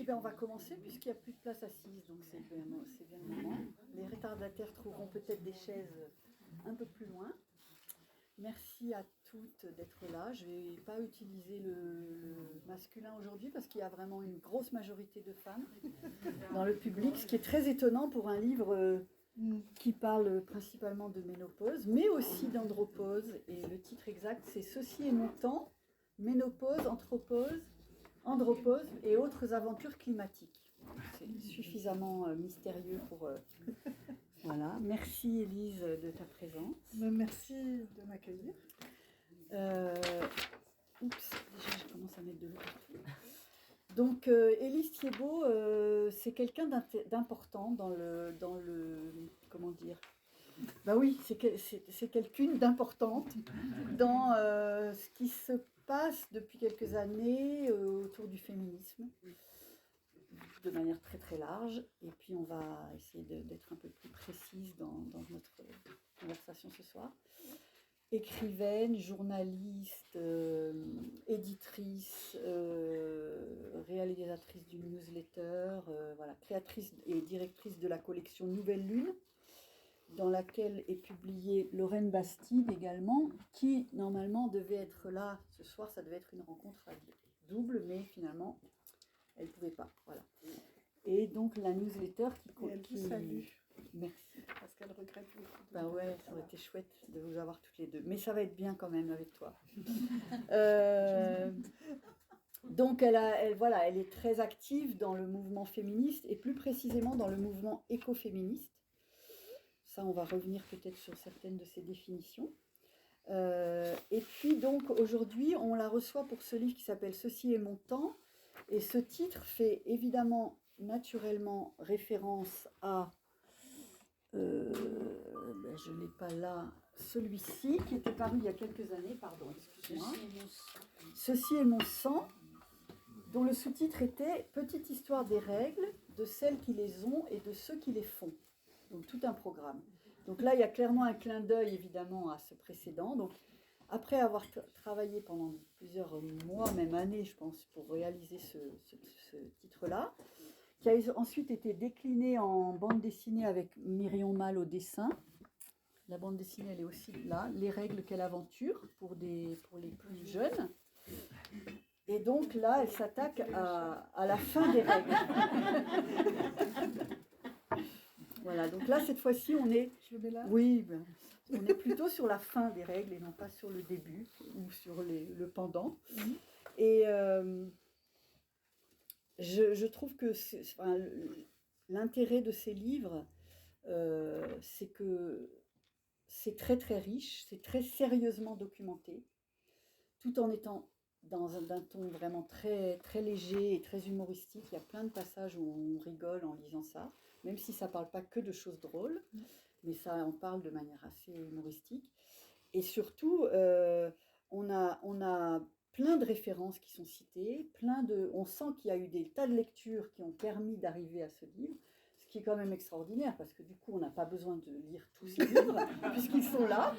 Eh bien, on va commencer puisqu'il n'y a plus de place assise, donc c'est bien le moment. Les retardataires trouveront peut-être des chaises un peu plus loin. Merci à toutes d'être là. Je ne vais pas utiliser le masculin aujourd'hui parce qu'il y a vraiment une grosse majorité de femmes dans le public, ce qui est très étonnant pour un livre qui parle principalement de ménopause, mais aussi d'andropause. Et le titre exact, c'est « Ceci est mon temps, ménopause, andropause et autres aventures climatiques ». C'est suffisamment mystérieux pour... Voilà. Merci Élise de ta présence. Merci de m'accueillir. Oups, déjà je commence à mettre de l'eau partout. Donc Élise Thiebaud, c'est quelqu'un d'important dans le comment dire. Bah oui, c'est quelqu'une d'importante dans ce qui se passe depuis quelques années autour du féminisme, de manière très très large. Et puis on va essayer d'être un peu plus précise dans notre conversation ce soir. Écrivaine, journaliste, éditrice, réalisatrice d'une newsletter, voilà, créatrice et directrice de la collection Nouvelle Lune, dans laquelle est publiée Lorraine Bastide également, qui normalement devait être là ce soir. Ça devait être une rencontre double, mais finalement elle ne pouvait pas. Voilà. Et donc la newsletter qui salue. Merci. Parce qu'elle regrette beaucoup. Ben ouais, ça aurait été chouette de vous avoir toutes les deux. Mais ça va être bien quand même avec toi. Donc elle est très active dans le mouvement féministe et plus précisément dans le mouvement écoféministe. Ça, on va revenir peut-être sur certaines de ces définitions. Et puis donc aujourd'hui, on la reçoit pour ce livre qui s'appelle « Ceci est mon temps ». Et ce titre fait évidemment naturellement référence à... je ne l'ai pas là, celui-ci qui était paru il y a quelques années, pardon, excusez-moi. Ceci est mon sang, dont le sous-titre était « Petite histoire des règles, de celles qui les ont et de ceux qui les font ». Donc tout un programme. Donc là, il y a clairement un clin d'œil évidemment à ce précédent. Donc après avoir travaillé pendant plusieurs mois, même années, je pense, pour réaliser ce titre-là, qui a ensuite été décliné en bande dessinée avec Myrion Mal au dessin. La bande dessinée, elle est aussi là. Les règles, quelle aventure pour les plus jeunes. Et donc là, elle s'attaque à la fin des règles. Voilà, donc là, cette fois-ci, on est... Je le mets là. Oui, on est plutôt sur la fin des règles et non pas sur le début ou sur le pendant. Et je trouve que l'intérêt de ces livres, c'est que c'est très très riche, c'est très sérieusement documenté, tout en étant dans un ton vraiment très, très léger et très humoristique. Il y a plein de passages où on rigole en lisant ça, même si ça ne parle pas que de choses drôles, mais ça en parle de manière assez humoristique. Et surtout, on a plein de références qui sont citées, on sent qu'il y a eu des tas de lectures qui ont permis d'arriver à ce livre, ce qui est quand même extraordinaire, parce que du coup, on n'a pas besoin de lire tous ces livres, puisqu'ils sont là.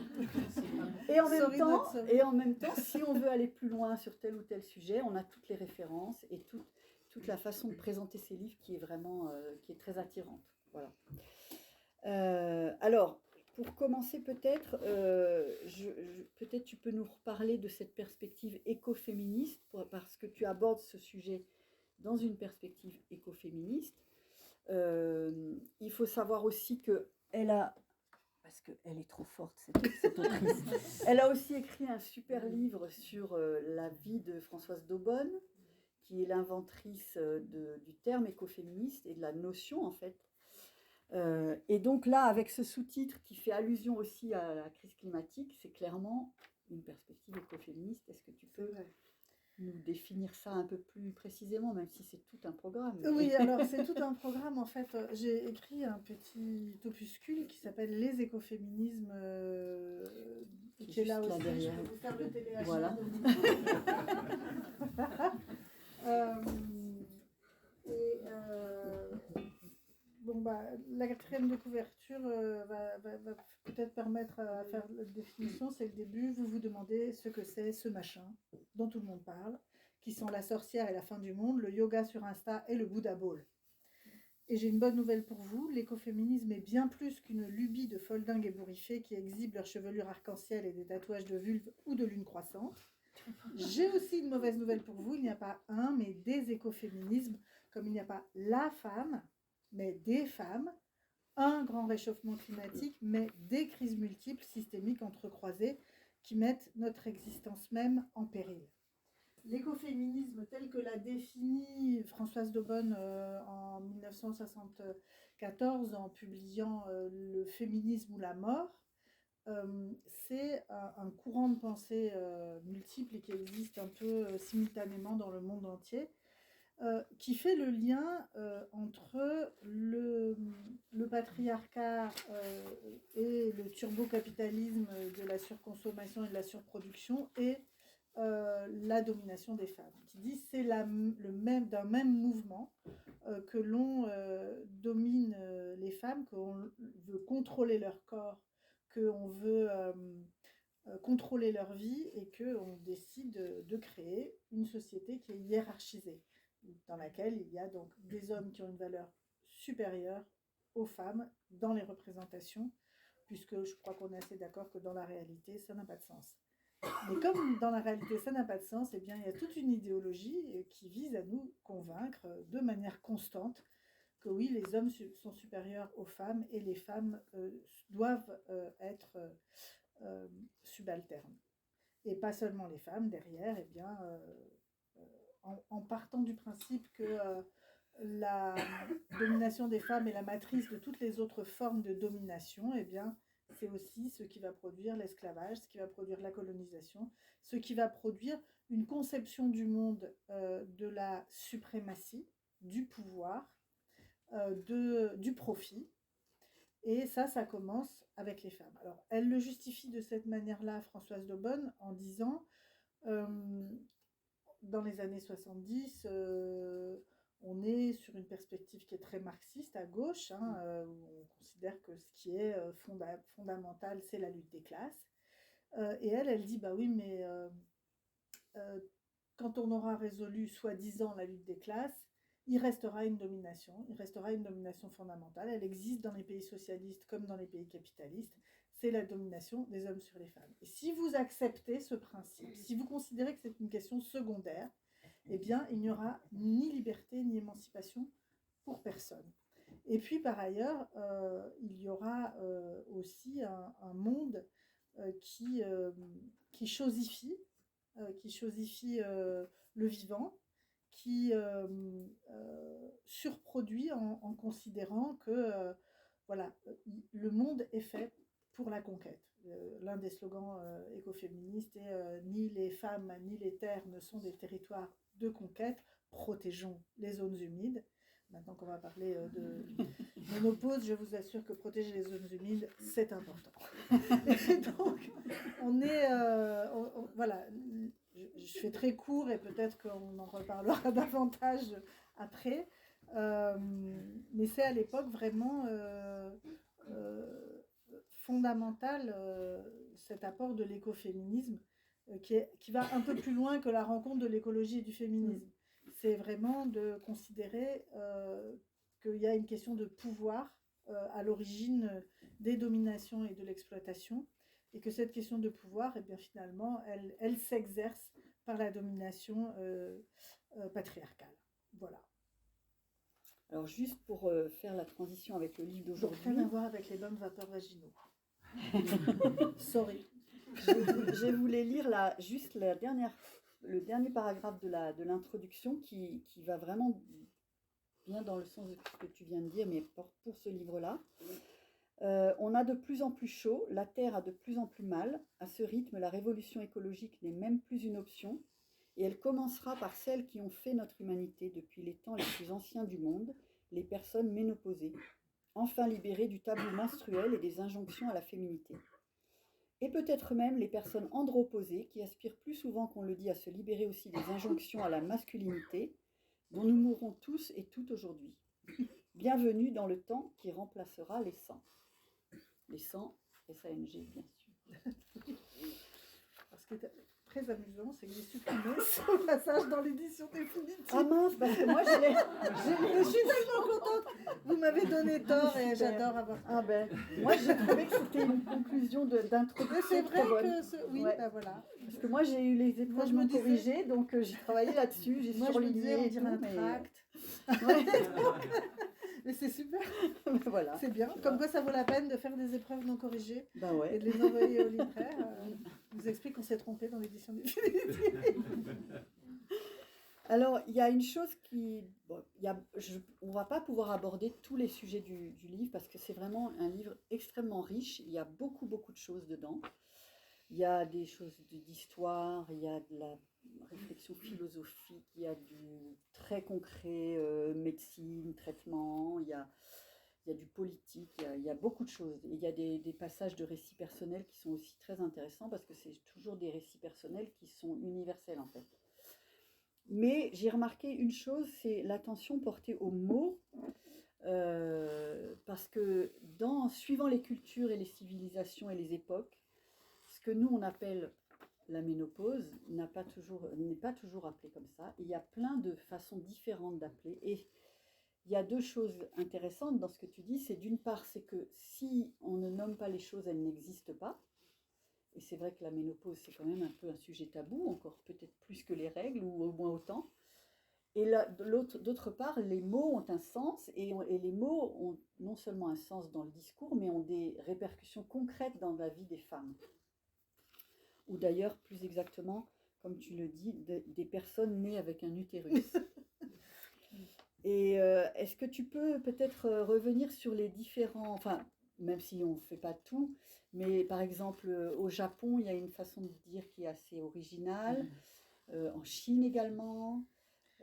Et en même temps, si on veut aller plus loin sur tel ou tel sujet, on a toutes les références et toute la façon de présenter ces livres qui est vraiment qui est très attirante. Voilà. Alors, pour commencer peut-être, peut-être tu peux nous reparler de cette perspective écoféministe, parce que tu abordes ce sujet dans une perspective écoféministe. Il faut savoir aussi qu'elle a, parce qu'elle est trop forte cette autrice, elle a aussi écrit un super livre sur la vie de Françoise d'Aubonne, qui est l'inventrice du terme écoféministe et de la notion en fait. Et donc là, avec ce sous-titre qui fait allusion aussi à la crise climatique, c'est clairement une perspective écoféministe. Est-ce que tu peux nous définir ça un peu plus précisément, même si c'est tout un programme? Oui, alors c'est tout un programme. En fait, j'ai écrit un petit opuscule qui s'appelle « Les écoféminismes », qui est là aussi. Je peux vous faire le téléachat. Voilà. Bon, la quatrième de couverture va peut-être permettre à faire la définition. C'est le début. Vous vous demandez ce que c'est ce machin dont tout le monde parle. qui sont la sorcière et la fin du monde, le yoga sur Insta et le Buddha Ball. Et j'ai une bonne nouvelle pour vous, l'écoféminisme est bien plus qu'une lubie de foldingues ébouriffées qui exhibent leur chevelure arc-en-ciel et des tatouages de vulve ou de lune croissante. J'ai aussi une mauvaise nouvelle pour vous, il n'y a pas un, mais des écoféminismes, comme il n'y a pas la femme, mais des femmes, un grand réchauffement climatique, mais des crises multiples, systémiques, entrecroisées, qui mettent notre existence même en péril. L'écoféminisme tel que l'a défini Françoise Daubonne en 1974 en publiant Le féminisme ou la mort, c'est un courant de pensée multiple et qui existe un peu simultanément dans le monde entier, qui fait le lien entre le patriarcat et le turbocapitalisme de la surconsommation et de la surproduction et la domination des femmes, qui dit c'est d'un même mouvement que l'on domine les femmes, qu'on veut contrôler leur corps, qu'on veut contrôler leur vie et qu'on décide de créer une société qui est hiérarchisée, dans laquelle il y a donc des hommes qui ont une valeur supérieure aux femmes dans les représentations, puisque je crois qu'on est assez d'accord que dans la réalité, ça n'a pas de sens. Mais comme dans la réalité, ça n'a pas de sens, eh bien, il y a toute une idéologie qui vise à nous convaincre de manière constante que oui, les hommes sont supérieurs aux femmes et les femmes doivent être subalternes. Et pas seulement les femmes, derrière, eh bien, en partant du principe que la domination des femmes est la matrice de toutes les autres formes de domination, eh bien, c'est aussi ce qui va produire l'esclavage, ce qui va produire la colonisation, ce qui va produire une conception du monde de la suprématie, du pouvoir, du profit. Et ça commence avec les femmes. Alors, elle le justifie de cette manière-là, Françoise Daubonne, en disant, dans les années 70, on est sur une perspective qui est très marxiste à gauche, où on considère que ce qui est fondamental, c'est la lutte des classes. Et elle dit, bah oui, mais quand on aura résolu soi-disant la lutte des classes, il restera une domination fondamentale. Elle existe dans les pays socialistes comme dans les pays capitalistes. C'est la domination des hommes sur les femmes. Et si vous acceptez ce principe, si vous considérez que c'est une question secondaire, eh bien, il n'y aura ni liberté ni émancipation pour personne. Et puis, par ailleurs, il y aura aussi un monde qui chosifie le vivant, qui surproduit en considérant que voilà, le monde est fait pour la conquête. L'un des slogans écoféministes est ni les femmes ni les terres ne sont des territoires de conquête, protégeons les zones humides. Maintenant qu'on va parler de ménopause, je vous assure que protéger les zones humides, c'est important. Et donc, on est... voilà, je fais très court et peut-être qu'on en reparlera davantage après. Mais c'est à l'époque vraiment fondamental, cet apport de l'écoféminisme, qui va un peu plus loin que la rencontre de l'écologie et du féminisme. C'est vraiment de considérer qu'il y a une question de pouvoir à l'origine des dominations et de l'exploitation, et que cette question de pouvoir, eh bien, finalement, elle s'exerce par la domination patriarcale. Voilà. Alors, juste pour faire la transition avec le livre d'aujourd'hui... Donc, rien à voir avec les bonnes vapeurs vaginaux. Sorry. Je voulais lire juste le dernier paragraphe de l'introduction qui va vraiment bien dans le sens de ce que tu viens de dire, mais pour ce livre-là. On a de plus en plus chaud, la Terre a de plus en plus mal. À ce rythme, la révolution écologique n'est même plus une option, et elle commencera par celles qui ont fait notre humanité depuis les temps les plus anciens du monde, les personnes ménopausées, enfin libérées du tabou menstruel et des injonctions à la féminité. Et peut-être même les personnes androposées qui aspirent plus souvent qu'on le dit à se libérer aussi des injonctions à la masculinité, dont nous mourrons tous et toutes aujourd'hui. Bienvenue dans le temps qui remplacera les sangs. Les sangs, S-A-N-G, bien sûr. Parce que très amusant, c'est que j'ai supprimé ce passage dans l'édition définitive. Ah mince, parce que moi Je suis tellement contente. Vous m'avez donné tort et Super. j'adore avoir. Ah ben, moi j'ai trouvé que c'était une conclusion Mais d'introduction c'est vrai très bonne. que oui, Ouais. bah voilà. Parce que moi j'ai eu les épreuves Moi, je me non disais- corrigées, donc j'ai travaillé là-dessus, j'ai Moi je me disais, surligné on et dirait tout, un mais tract. ouais, Mais c'est super, voilà. c'est bien. Tu Comme vois. quoi ça vaut la peine de faire des épreuves non corrigées Bah et ouais. de les envoyer au libraire. Vous explique qu'on s'est trompé dans l'édition définitive. Alors, il y a une chose qui... Bon, on va pas pouvoir aborder tous les sujets du livre parce que c'est vraiment un livre extrêmement riche. Il y a beaucoup, beaucoup de choses dedans. Il y a des choses d'histoire, il y a de la réflexion philosophique, il y a du très concret, médecine, traitement, il y a du politique, il y a beaucoup de choses. Et il y a des passages de récits personnels qui sont aussi très intéressants parce que c'est toujours des récits personnels qui sont universels en fait. Mais j'ai remarqué une chose, c'est l'attention portée aux mots, parce que suivant les cultures et les civilisations et les époques, ce que nous on appelle la ménopause n'est pas toujours appelé comme ça. Et il y a plein de façons différentes d'appeler. Et il y a deux choses intéressantes dans ce que tu dis. C'est d'une part, c'est que si on ne nomme pas les choses, elles n'existent pas. Et c'est vrai que la ménopause, c'est quand même un peu un sujet tabou, encore peut-être plus que les règles, ou au moins autant. Et d'autre part, les mots ont un sens, et les mots ont non seulement un sens dans le discours, mais ont des répercussions concrètes dans la vie des femmes. Ou d'ailleurs, plus exactement, comme tu le dis, des personnes nées avec un utérus. Et est-ce que tu peux peut-être revenir sur les différents, enfin, même si on ne fait pas tout, mais par exemple au Japon, il y a une façon de dire qui est assez originale, en Chine également,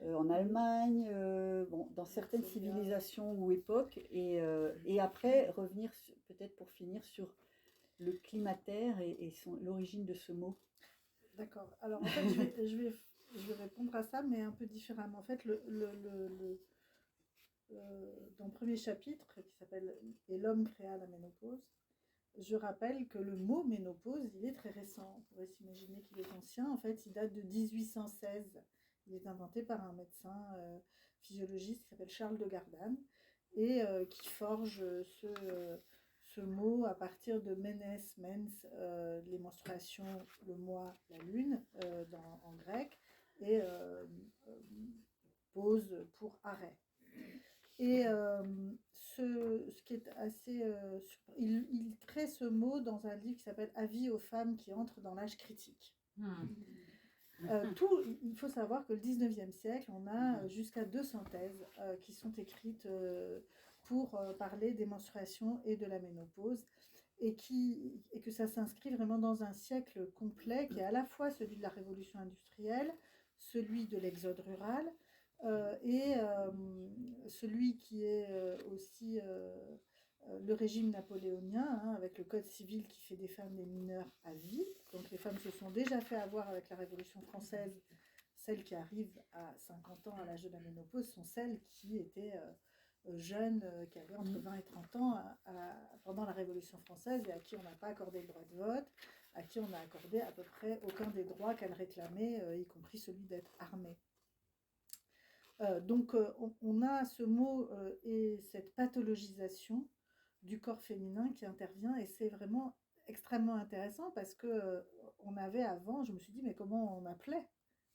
en Allemagne, bon, dans certaines civilisations ou époques, et après revenir peut-être pour finir sur le climatère et l'origine de ce mot. D'accord. Alors en fait, je vais répondre à ça, mais un peu différemment. En fait, dans le premier chapitre qui s'appelle Et l'homme créa la ménopause, je rappelle que le mot ménopause, il est très récent. On pourrait s'imaginer qu'il est ancien. En fait, il date de 1816. Il est inventé par un médecin physiologiste qui s'appelle Charles de Gardanne et qui forge ce mot à partir de menes, mens, les menstruations, le mois, la lune en grec, et pause pour arrêt. Et ce qui est assez... il crée ce mot dans un livre qui s'appelle Avis aux femmes qui entrent dans l'âge critique. Il faut savoir que le 19e siècle, on a jusqu'à 200 thèses qui sont écrites pour parler des menstruations et de la ménopause, et que ça s'inscrit vraiment dans un siècle complet qui est à la fois celui de la révolution industrielle, celui de l'exode rural, et celui qui est aussi le régime napoléonien, hein, avec le code civil qui fait des femmes des mineurs à vie. Donc les femmes se sont déjà fait avoir avec la Révolution française. Celles qui arrivent à 50 ans à l'âge de la ménopause sont celles qui étaient jeunes, qui avaient entre 20 et 30 ans pendant la Révolution française, et à qui on n'a pas accordé le droit de vote, à qui on n'a accordé à peu près aucun des droits qu'elles réclamaient, y compris celui d'être armée. Donc on a ce mot et cette pathologisation du corps féminin qui intervient, et c'est vraiment extrêmement intéressant parce que on avait avant, je me suis dit mais comment on appelait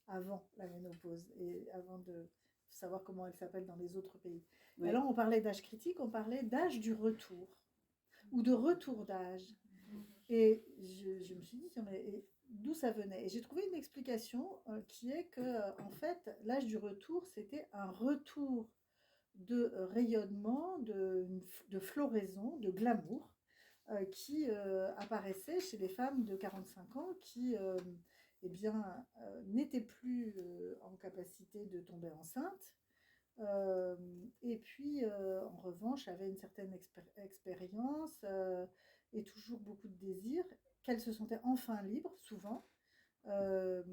avant la ménopause et avant de savoir comment elle s'appelle dans les autres pays. Oui. Alors on parlait d'âge critique, on parlait d'âge du retour ou de retour d'âge. Et je me suis dit mais d'où ça venait. Et j'ai trouvé une explication qui est que en fait l'âge du retour c'était un retour de rayonnement, de floraison, de glamour qui apparaissait chez les femmes de 45 ans qui n'étaient plus en capacité de tomber enceinte. Et puis en revanche avaient une certaine expérience et toujours beaucoup de désir, qu'elles se sentaient enfin libres souvent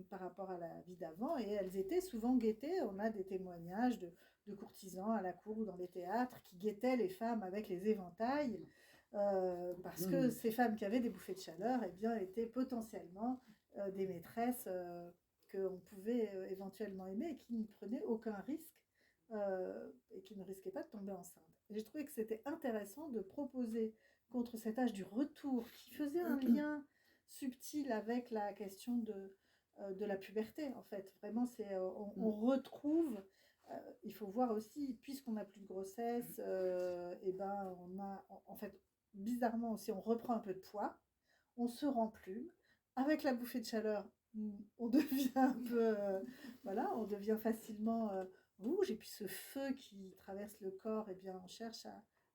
par rapport à la vie d'avant, et elles étaient souvent guettées. On a des témoignages de courtisans à la cour ou dans les théâtres qui guettaient les femmes avec les éventails parce que ces femmes qui avaient des bouffées de chaleur eh bien, étaient potentiellement des maîtresses qu'on pouvait éventuellement aimer et qui ne prenaient aucun risque et qui ne risquaient pas de tomber enceinte. Et j'ai trouvé que c'était intéressant de proposer contre cet âge du retour qui faisait un lien subtil avec la question de la puberté, en fait. Vraiment, on retrouve, il faut voir aussi, puisqu'on n'a plus de grossesse, et ben en fait, bizarrement aussi, on reprend un peu de poids, on se remplume. Avec la bouffée de chaleur, on devient un peu, voilà, on devient facilement rouge. Et puis ce feu qui traverse le corps, eh bien, on cherche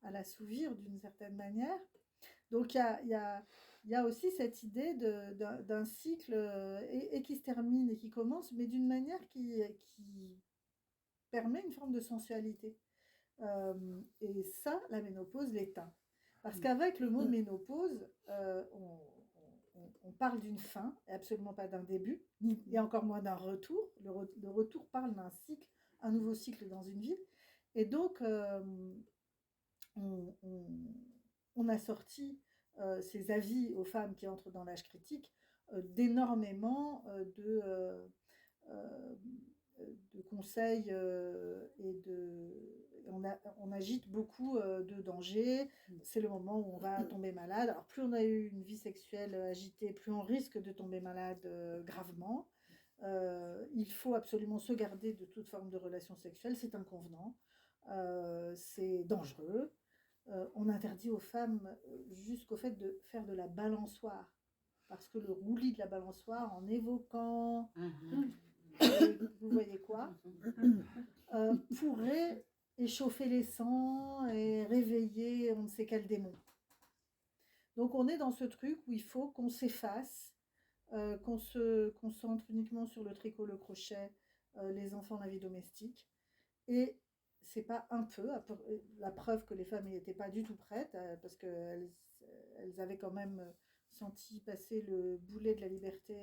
à l'assouvir d'une certaine manière. Donc il y a aussi cette idée d'un cycle et qui se termine et qui commence, mais d'une manière qui permet une forme de sensualité. Et ça, la ménopause l'éteint. Parce qu'avec le mot ménopause, on parle d'une fin, et absolument pas d'un début, et encore moins d'un retour. Le retour parle d'un cycle, un nouveau cycle dans une vie. Et donc, on, on a sorti ces avis aux femmes qui entrent dans l'âge critique d'énormément euh, de conseils on agite beaucoup de dangers. C'est le moment où on va tomber malade. Alors plus on a eu une vie sexuelle agitée, plus on risque de tomber malade gravement. Il faut absolument se garder de toute forme de relation sexuelle, c'est inconvenant, c'est dangereux. On interdit aux femmes jusqu'au fait de faire de la balançoire, parce que le roulis de la balançoire, en évoquant vous voyez quoi, pourrait échauffer les sangs et réveiller on ne sait quel démon. Donc on est dans ce truc où il faut qu'on s'efface, qu'on se concentre uniquement sur le tricot, le crochet, les enfants, la vie domestique. Et c'est pas un peu, la preuve que les femmes n'étaient pas du tout prêtes, parce qu'elles avaient quand même senti passer le boulet de la liberté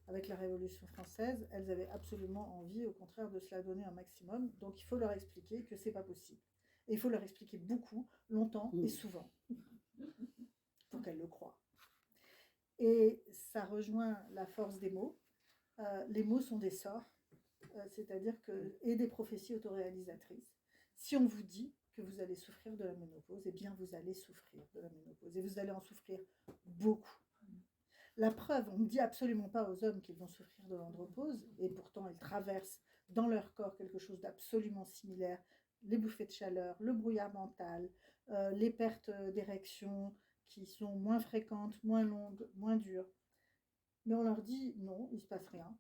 avec la Révolution française. Elles avaient absolument envie, au contraire, de se la donner un maximum. Donc il faut leur expliquer que c'est pas possible. Et il faut leur expliquer beaucoup, longtemps et souvent, pour qu'elles le croient. Et ça rejoint la force des mots. Les mots sont des sorts, c'est-à-dire que, et des prophéties autoréalisatrices. Si on vous dit que vous allez souffrir de la ménopause, eh bien vous allez souffrir de la ménopause. Et vous allez en souffrir beaucoup. La preuve, on ne dit absolument pas aux hommes qu'ils vont souffrir de l'andropause, et pourtant ils traversent dans leur corps quelque chose d'absolument similaire. Les bouffées de chaleur, le brouillard mental, les pertes d'érection qui sont moins fréquentes, moins longues, moins dures. Mais on leur dit non, il ne se passe rien.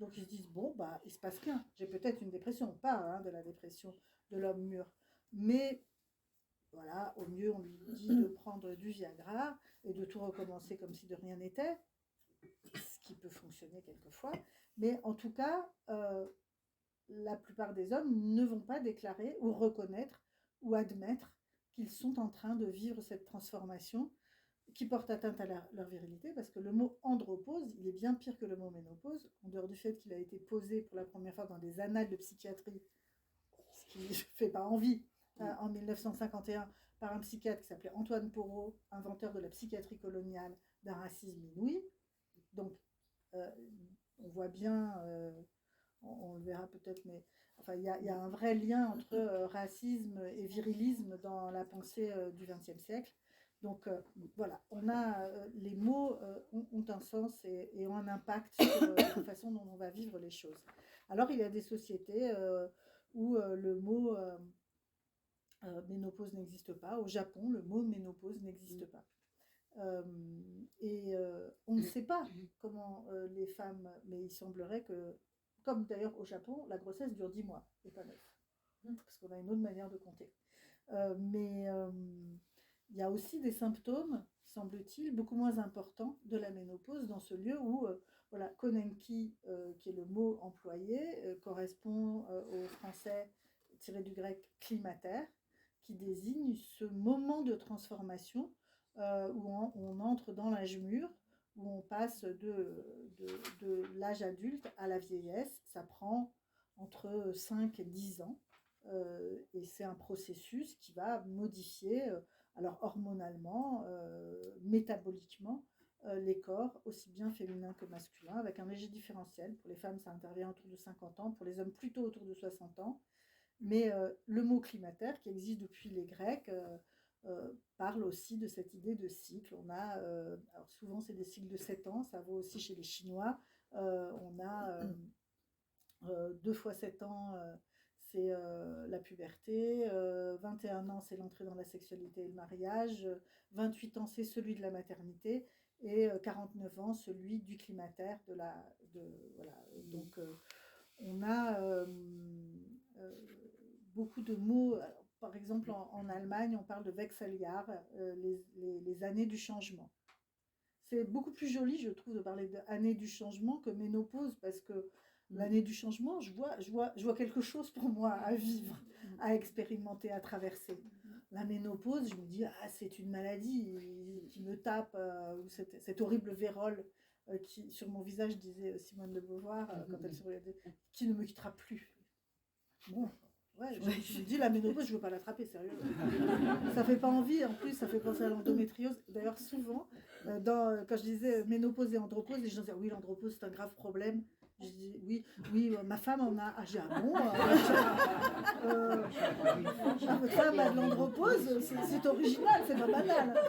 Donc ils se disent, bon, bah, il ne se passe rien. J'ai peut-être une dépression, pas de la dépression de l'homme mûr. Mais voilà, au mieux, on lui dit de prendre du Viagra et de tout recommencer comme si de rien n'était, ce qui peut fonctionner quelquefois. Mais en tout cas, la plupart des hommes ne vont pas déclarer ou reconnaître ou admettre qu'ils sont en train de vivre cette transformation qui porte atteinte à leur virilité, parce que le mot andropause, il est bien pire que le mot ménopause, en dehors du fait qu'il a été posé pour la première fois dans des annales de psychiatrie, ce qui ne fait pas envie, en 1951, par un psychiatre qui s'appelait Antoine Porot, inventeur de la psychiatrie coloniale d'un racisme inouï. Donc, on voit bien, on le verra peut-être, mais enfin, il y a un vrai lien entre racisme et virilisme dans la pensée du XXe siècle. Donc voilà, on a les mots ont un sens et ont un impact sur la façon dont on va vivre les choses. Alors il y a des sociétés où le mot ménopause n'existe pas. Au Japon, le mot ménopause n'existe pas. On ne sait pas comment les femmes, mais il semblerait que, comme d'ailleurs au Japon, la grossesse dure 10 mois et pas 9, parce qu'on a une autre manière de compter. Mais il y a aussi des symptômes, semble-t-il, beaucoup moins importants de la ménopause dans ce lieu où, voilà, konenki, qui est le mot employé, correspond au français tiré du grec climater, qui désigne ce moment de transformation où on entre dans l'âge mûr, où on passe de l'âge adulte à la vieillesse. Ça prend entre 5 et 10 ans. Et c'est un processus qui va modifier, alors hormonalement, métaboliquement, les corps, aussi bien féminins que masculins, avec un léger différentiel. Pour les femmes, ça intervient autour de 50 ans, pour les hommes plutôt autour de 60 ans. Mais le mot climater, qui existe depuis les Grecs, parle aussi de cette idée de cycle. On a, alors souvent c'est des cycles de 7 ans, ça vaut aussi chez les Chinois. On a 2 fois 7 ans, c'est la puberté, 21 ans, c'est l'entrée dans la sexualité et le mariage, 28 ans, c'est celui de la maternité, et 49 ans, celui du climater, voilà. Donc, on a beaucoup de mots. Alors, par exemple, en Allemagne, on parle de Wechseljahr, les années du changement. C'est beaucoup plus joli, je trouve, de parler d'année du changement que ménopause, parce que l'année du changement, je vois quelque chose pour moi à vivre, à expérimenter, à traverser. La ménopause, je me dis, ah, c'est une maladie qui me tape, ou cette horrible vérole qui, sur mon visage, disait Simone de Beauvoir, quand elle se regardait, qui ne me quittera plus. Bon, ouais, je me dis, la ménopause, je ne veux pas l'attraper, sérieux. Ça fait pas envie, en plus, ça fait penser à l'endométriose. D'ailleurs, souvent, quand je disais ménopause et andropause, les gens disaient, oui, l'andropause, c'est un grave problème. Je dis, oui, ma femme en a. Ah, j'ai dit, ah bon votre femme a de l'andropause, c'est original, c'est pas banal.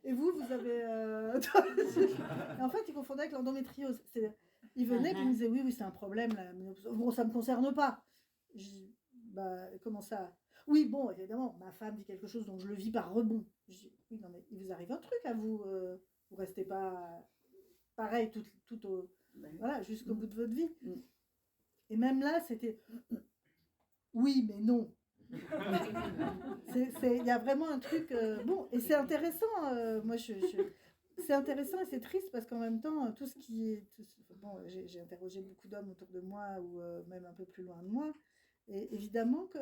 Et vous avez... Et en fait, ils confondaient avec l'endométriose. Ils venaient et ils me disaient, oui, c'est un problème, la ménopause. Bon, ça ne me concerne pas. Je dis, bah, comment ça? Oui, bon, évidemment, ma femme dit quelque chose, donc je le vis par rebond. Je dis, oui, non, mais il vous arrive un truc à vous. Vous restez pas pareil voilà, jusqu'au bout de votre vie. Et même là, c'était, oui, mais non. Il y a vraiment un truc... bon, et c'est intéressant. Moi, c'est intéressant et c'est triste parce qu'en même temps, tout ce qui est... bon, j'ai interrogé beaucoup d'hommes autour de moi ou même un peu plus loin de moi. Et évidemment que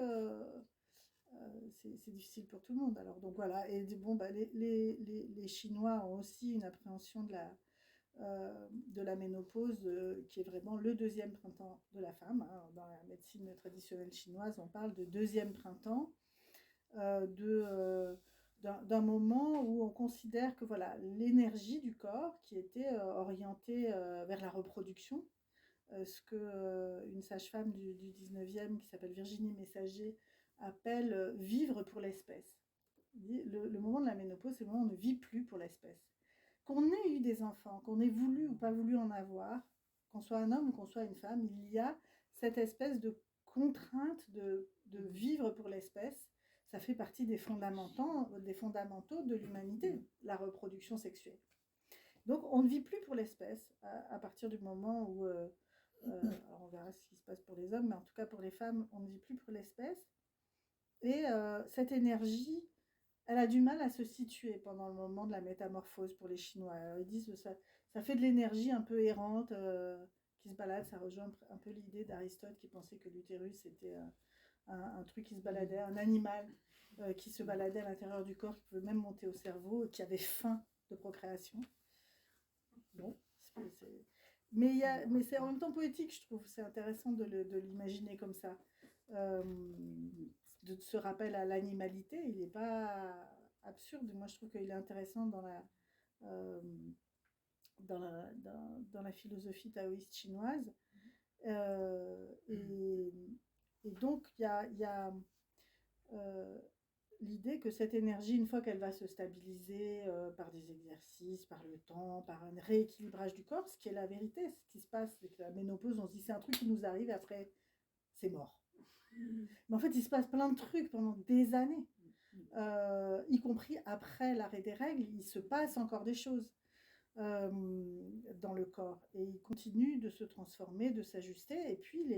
c'est difficile pour tout le monde. Alors, donc voilà. Et bon, bah, les Chinois ont aussi une appréhension de la ménopause qui est vraiment le deuxième printemps de la femme. Hein. Dans la médecine traditionnelle chinoise, on parle de deuxième printemps, d'un moment où on considère que voilà, l'énergie du corps qui était orientée vers la reproduction, ce que une sage-femme du 19e qui s'appelle Virginie Messager appelle vivre pour l'espèce. Le moment de la ménopause, c'est le moment où on ne vit plus pour l'espèce. Qu'on ait eu des enfants, qu'on ait voulu ou pas voulu en avoir, qu'on soit un homme ou qu'on soit une femme, il y a cette espèce de contrainte de vivre pour l'espèce. Ça fait partie des fondamentaux de l'humanité, la reproduction sexuelle. Donc on ne vit plus pour l'espèce à partir du moment où... alors on verra ce qui se passe pour les hommes, mais en tout cas pour les femmes, on ne vit plus pour l'espèce. Et cette énergie, elle a du mal à se situer pendant le moment de la métamorphose pour les Chinois. Alors, ils disent que ça fait de l'énergie un peu errante qui se balade. Ça rejoint un peu l'idée d'Aristote qui pensait que l'utérus était un truc qui se baladait, un animal qui se baladait à l'intérieur du corps, qui pouvait même monter au cerveau, qui avait faim de procréation. Bon, mais c'est en même temps poétique, je trouve. C'est intéressant de l'imaginer comme ça. De ce rappel à l'animalité, il n'est pas absurde. Moi, je trouve qu'il est intéressant dans la philosophie taoïste chinoise. Et donc, il y a l'idée que cette énergie, une fois qu'elle va se stabiliser par des exercices, par le temps, par un rééquilibrage du corps, ce qui est la vérité, ce qui se passe, c'est que la ménopause, on se dit c'est un truc qui nous arrive et après, c'est mort. Mais en fait, il se passe plein de trucs pendant des années, y compris après l'arrêt des règles, il se passe encore des choses dans le corps. Et il continue de se transformer, de s'ajuster. Et puis,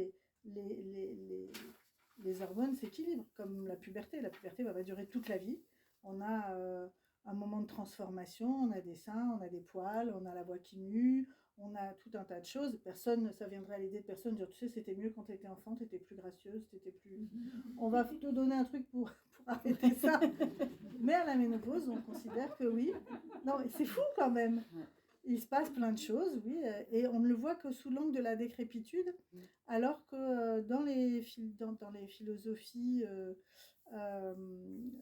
les hormones s'équilibrent, comme la puberté. La puberté va pas durer toute la vie. On a un moment de transformation, on a des seins, on a des poils, on a la voix qui mue, on a tout un tas de choses. Personne, ça viendrait à l'idée de personne de dire, tu sais, c'était mieux quand tu étais enfant, tu étais plus gracieuse, tu étais plus... On va te donner un truc pour arrêter ça. Mais à la ménopause, on considère que oui. Non, mais c'est fou quand même. Il se passe plein de choses, oui, et on ne le voit que sous l'angle de la décrépitude, alors que dans les philosophies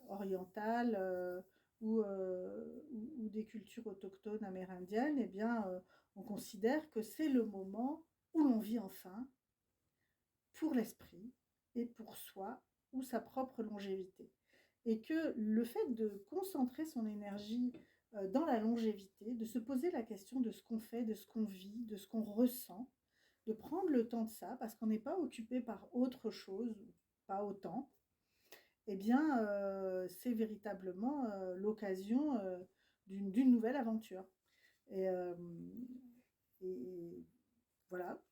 orientales, ou des cultures autochtones amérindiennes, eh bien, on considère que c'est le moment où l'on vit enfin pour l'esprit et pour soi ou sa propre longévité. Et que le fait de concentrer son énergie dans la longévité, de se poser la question de ce qu'on fait, de ce qu'on vit, de ce qu'on ressent, de prendre le temps de ça, parce qu'on n'est pas occupé par autre chose, pas autant, eh bien, c'est véritablement l'occasion d'une nouvelle aventure. Et, euh, et voilà.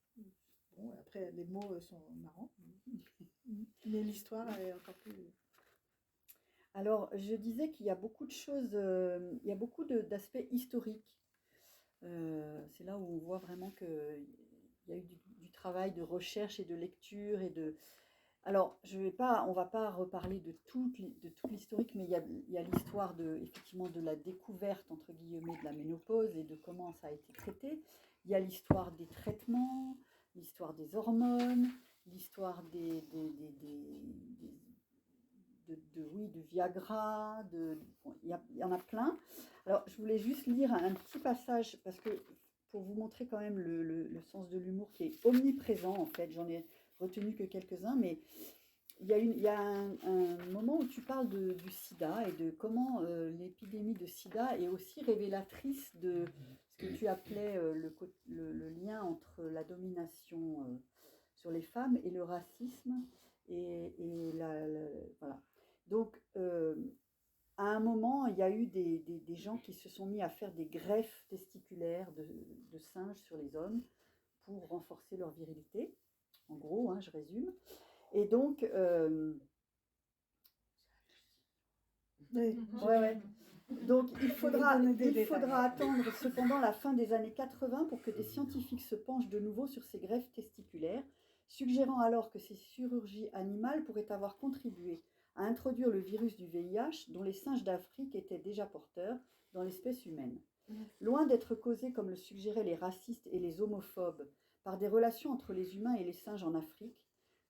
Bon, après, les mots sont marrants, mais l'histoire est encore plus. Alors, je disais qu'il y a beaucoup de choses, il y a beaucoup d'aspects historiques. C'est là où on voit vraiment qu'il y a eu du travail de recherche et de lecture et de. Alors, on va pas reparler de tout l'historique, mais il y a l'histoire effectivement de la découverte entre guillemets de la ménopause et de comment ça a été traité. Il y a l'histoire des traitements, l'histoire des hormones, l'histoire oui, du Viagra, bon, il y en a plein. Alors, je voulais juste lire un petit passage parce que pour vous montrer quand même le sens de l'humour qui est omniprésent en fait. J'en ai retenu que quelques-uns, mais il y a un moment où tu parles du sida et de comment l'épidémie de sida est aussi révélatrice de ce que tu appelais le lien entre la domination sur les femmes et le racisme et voilà. Donc, à un moment, il y a eu des gens qui se sont mis à faire des greffes testiculaires de singes sur les hommes pour renforcer leur virilité. En gros, hein, je résume. Et donc, Oui, ouais. Donc il faudra attendre cependant la fin des années 80 pour que des scientifiques se penchent de nouveau sur ces greffes testiculaires, suggérant alors que ces chirurgies animales pourraient avoir contribué à introduire le virus du VIH dont les singes d'Afrique étaient déjà porteurs dans l'espèce humaine. Loin d'être causé, comme le suggéraient les racistes et les homophobes, par des relations entre les humains et les singes en Afrique,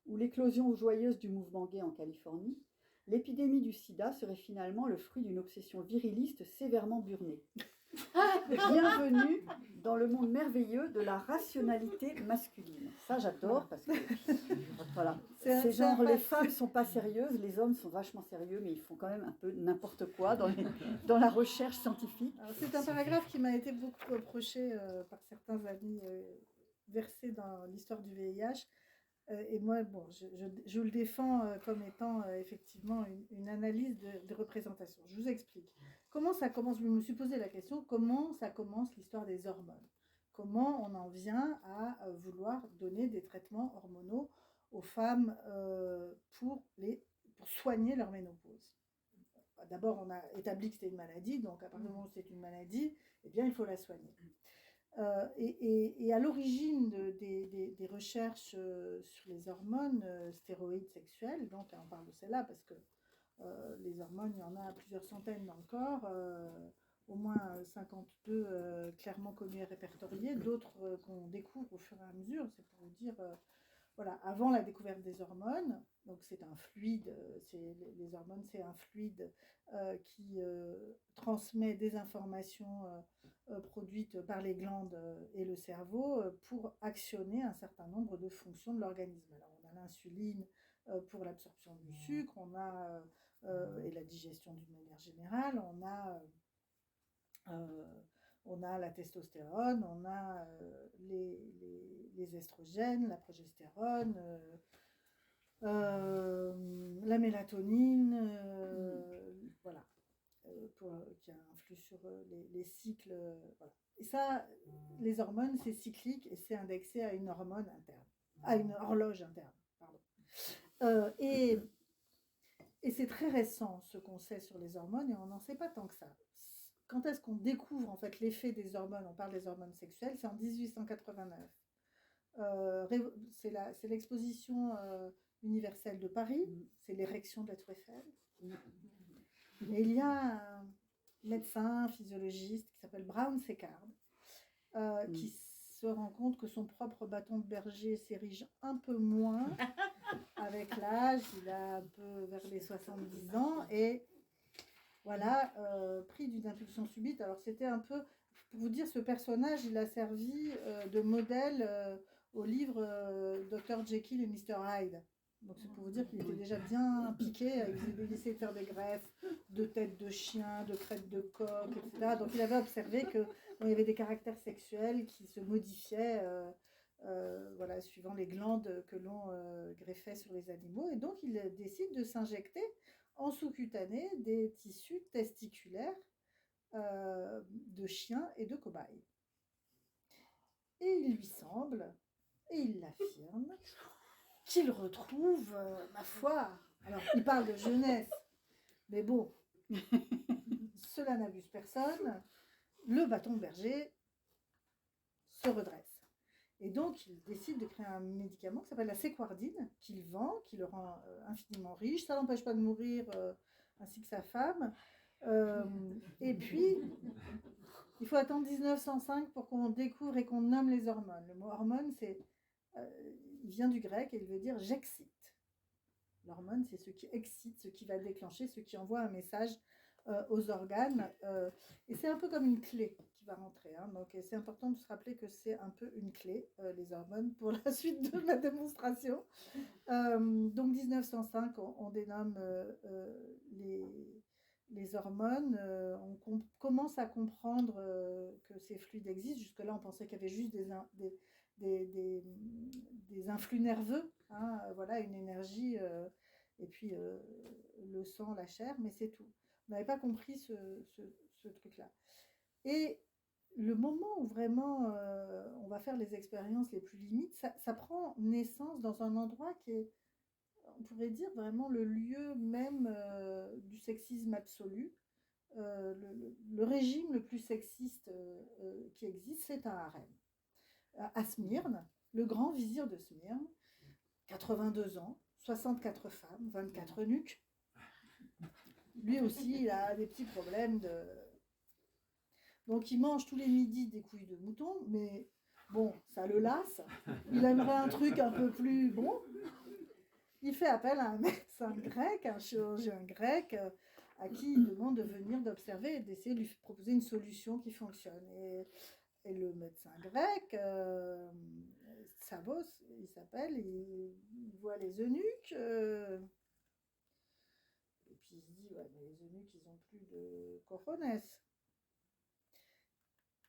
ou l'éclosion joyeuse du mouvement gay en Californie, l'épidémie du sida serait finalement le fruit d'une obsession viriliste sévèrement burnée. Bienvenue dans le monde merveilleux de la rationalité masculine. Ça, j'adore parce que voilà, c'est genre les femmes sont pas sérieuses, les hommes sont vachement sérieux, mais ils font quand même un peu n'importe quoi dans la recherche scientifique. Alors, c'est un paragraphe qui m'a été beaucoup reproché par certains amis versés dans l'histoire du VIH. Et moi, bon, je le défends comme étant effectivement une analyse de représentation. Je vous explique. Comment ça commence? Je me suis posé la question, comment ça commence l'histoire des hormones? Comment on en vient à vouloir donner des traitements hormonaux aux femmes pour soigner leur ménopause? D'abord, on a établi que c'était une maladie, donc à partir du moment où c'est une maladie, eh bien, il faut la soigner. Et à l'origine des recherches sur les hormones stéroïdes sexuelles, donc on parle de celle-là parce que les hormones, il y en a plusieurs centaines dans le corps, au moins 52 clairement connues et répertoriées, d'autres qu'on découvre au fur et à mesure, c'est pour vous dire, voilà, avant la découverte des hormones, donc c'est un fluide, les hormones c'est un fluide qui transmet des informations produites par les glandes et le cerveau pour actionner un certain nombre de fonctions de l'organisme. Alors on a l'insuline pour l'absorption du sucre, on a et la digestion d'une manière générale, on a la testostérone, on a les estrogènes, la progestérone, la mélatonine, voilà, qui influe sur les cycles. Voilà. Et ça, les hormones, c'est cyclique et c'est indexé à une hormone interne, à une horloge interne. Pardon. Et c'est très récent ce qu'on sait sur les hormones et on n'en sait pas tant que ça. Quand est-ce qu'on découvre en fait l'effet des hormones? On parle des hormones sexuelles, c'est en 1889. C'est l'exposition universelle de Paris, c'est l'érection de la Tour Eiffel. Et il y a un médecin physiologiste qui s'appelle Brown Séquard qui se rend compte que son propre bâton de berger s'érige un peu moins avec l'âge, il a un peu vers les 70 ans et voilà, pris d'une impulsion subite. Alors c'était un peu, pour vous dire, ce personnage, il a servi de modèle au livre Dr. Jekyll et Mr. Hyde. Donc c'est pour vous dire qu'il était déjà bien piqué, il essayait de faire des greffes de têtes de chien, de crêtes de coq, etc. Donc il avait observé que il y avait des caractères sexuels qui se modifiaient voilà, suivant les glandes que l'on greffait sur les animaux. Et donc il décide de s'injecter en sous-cutané des tissus testiculaires de chiens et de cobayes. Et il lui semble, et il l'affirme, qu'il retrouve, ma foi, alors il parle de jeunesse, mais bon, cela n'abuse personne, le bâton de berger se redresse. Et donc, il décide de créer un médicament qui s'appelle la séquardine, qu'il vend, qui le rend infiniment riche. Ça n'empêche pas de mourir, ainsi que sa femme. Et puis, il faut attendre 1905 pour qu'on découvre et qu'on nomme les hormones. Le mot hormone, il vient du grec et il veut dire j'excite. L'hormone, c'est ce qui excite, ce qui va déclencher, ce qui envoie un message aux organes. Et c'est un peu comme une clé qui va rentrer. Hein. Donc, c'est important de se rappeler que c'est un peu une clé, les hormones, pour la suite de ma démonstration. Donc, 1905, on dénomme les hormones. On commence à comprendre que ces fluides existent. Jusque-là, on pensait qu'il y avait juste des influx nerveux, hein, voilà, une énergie, et puis le sang, la chair, mais c'est tout. On n'avait pas compris ce truc-là. Et le moment où vraiment on va faire les expériences les plus limites, ça prend naissance dans un endroit qui est, on pourrait dire, vraiment le lieu même du sexisme absolu. Le régime le plus sexiste qui existe, c'est un harem. À Smyrne, le grand vizir de Smyrne, 82 ans, 64 femmes, 24 eunuques. Lui aussi, il a des petits problèmes de... Donc, il mange tous les midis des couilles de mouton, mais bon, ça le lasse. Il aimerait un truc un peu plus bon. Il fait appel à un médecin grec, un chirurgien grec, à qui il demande de venir d'observer et d'essayer de lui proposer une solution qui fonctionne. Et le médecin grec, Savos, il s'appelle, il voit les eunuques, et puis il se dit, ouais, mais les eunuques, ils n'ont plus de cojones.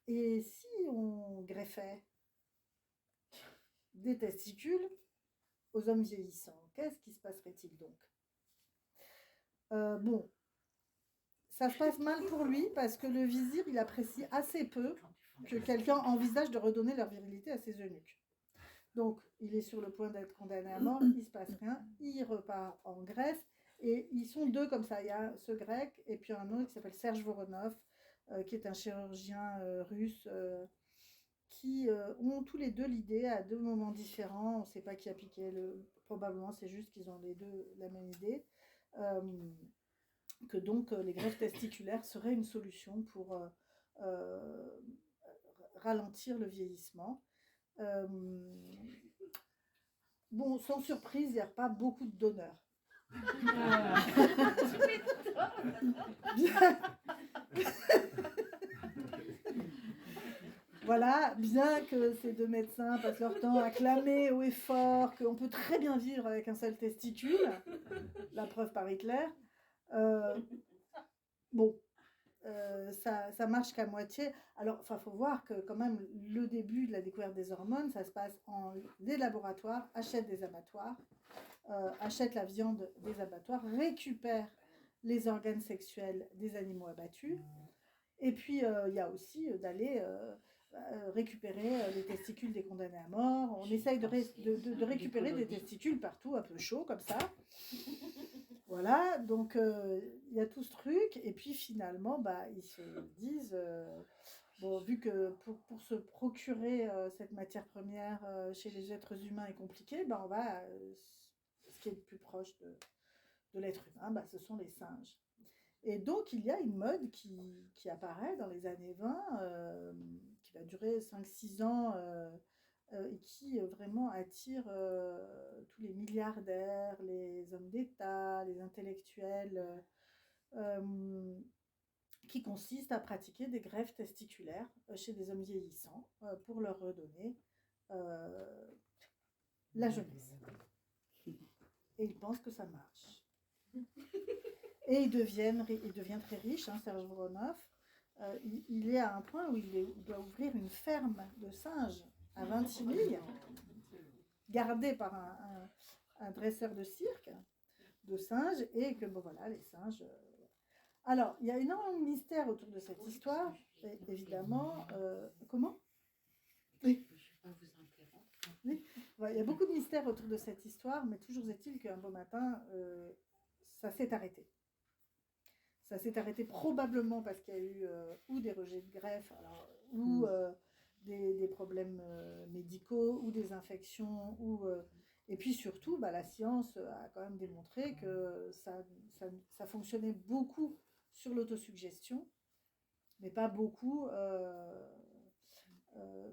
Et si on greffait des testicules aux hommes vieillissants, qu'est-ce qui se passerait-il donc? Bon, ça se passe mal pour lui parce que le vizir, il apprécie assez peu que quelqu'un envisage de redonner leur virilité à ses eunuques. Donc, il est sur le point d'être condamné à mort, il ne se passe rien, il repart en Grèce, et ils sont deux comme ça. Il y a ce grec et puis un autre qui s'appelle Serge Voronov, qui est un chirurgien russe, qui ont tous les deux l'idée à deux moments différents. On ne sait pas qui a piqué, probablement c'est juste qu'ils ont les deux la même idée, que donc les greffes testiculaires seraient une solution pour ralentir le vieillissement. Bon, sans surprise, il n'y a pas beaucoup de donneurs. Voilà, bien que ces deux médecins passent leur temps à clamer haut et fort qu'on peut très bien vivre avec un seul testicule, la preuve par Hitler, bon, ça marche qu'à moitié. Alors, il faut voir que quand même, le début de la découverte des hormones, ça se passe des laboratoires, achètent des abattoirs, achètent la viande des abattoirs, récupèrent les organes sexuels des animaux abattus. Et puis, il y a aussi d'aller récupérer les testicules des condamnés à mort. On essaye de récupérer des testicules partout, un peu chaud comme ça. Voilà, donc il y a tout ce truc. Et puis finalement, ils se disent, bon, vu que pour se procurer cette matière première chez les êtres humains est compliqué, on va, ce qui est le plus proche de l'être humain, ce sont les singes. Et donc, il y a une mode qui apparaît dans les années 20, qui va durer 5-6 ans, et qui vraiment attire tous les milliardaires, les hommes d'État, les intellectuels qui consiste à pratiquer des greffes testiculaires chez des hommes vieillissants pour leur redonner la jeunesse. Et ils pensent que ça marche. Et il devient très riche, hein, Serge Voronoff. Il est à un point où il doit ouvrir une ferme de singes à Vintimille, gardée par un dresseur de cirque de singes, et que, bon voilà, les singes... Alors, il y a énormément de mystères autour de cette histoire, évidemment. Comment ? Oui. Je ne vais pas vous interrompre. Oui. Ouais, il y a beaucoup de mystères autour de cette histoire, mais toujours est-il qu'un beau matin, ça s'est arrêté. Ça s'est arrêté probablement parce qu'il y a eu ou des rejets de greffe, alors, ou des problèmes médicaux, ou des infections, et puis surtout, la science a quand même démontré que ça fonctionnait beaucoup sur l'autosuggestion, mais pas beaucoup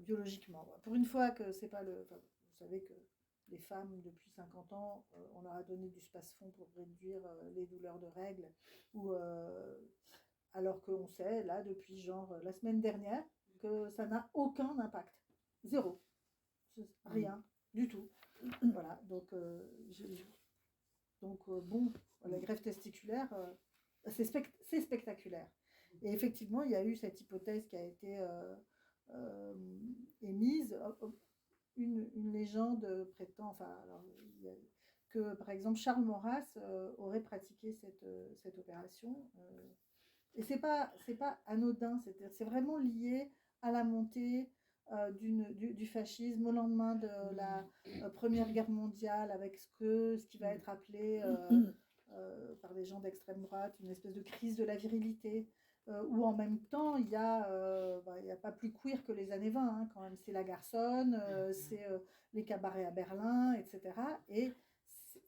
biologiquement. Pour une fois que c'est pas le... Enfin, vous savez que les femmes, depuis 50 ans, on leur a donné du Spasfon pour réduire les douleurs de règles, alors qu'on sait, là, depuis la semaine dernière, que ça n'a aucun impact. Zéro. Rien du tout. Voilà, donc, bon, la greffe testiculaire, c'est spectaculaire. Et effectivement, il y a eu cette hypothèse qui a été émise. Une légende prétend, que par exemple Charles Maurras aurait pratiqué cette opération. Et c'est pas anodin, c'est vraiment lié à la montée du fascisme au lendemain de la Première Guerre mondiale, avec ce qui va être appelé par des gens d'extrême droite une espèce de crise de la virilité, où en même temps il y a pas plus queer que les années 20, hein, quand même. C'est la garçonne, c'est les cabarets à Berlin, etc. Et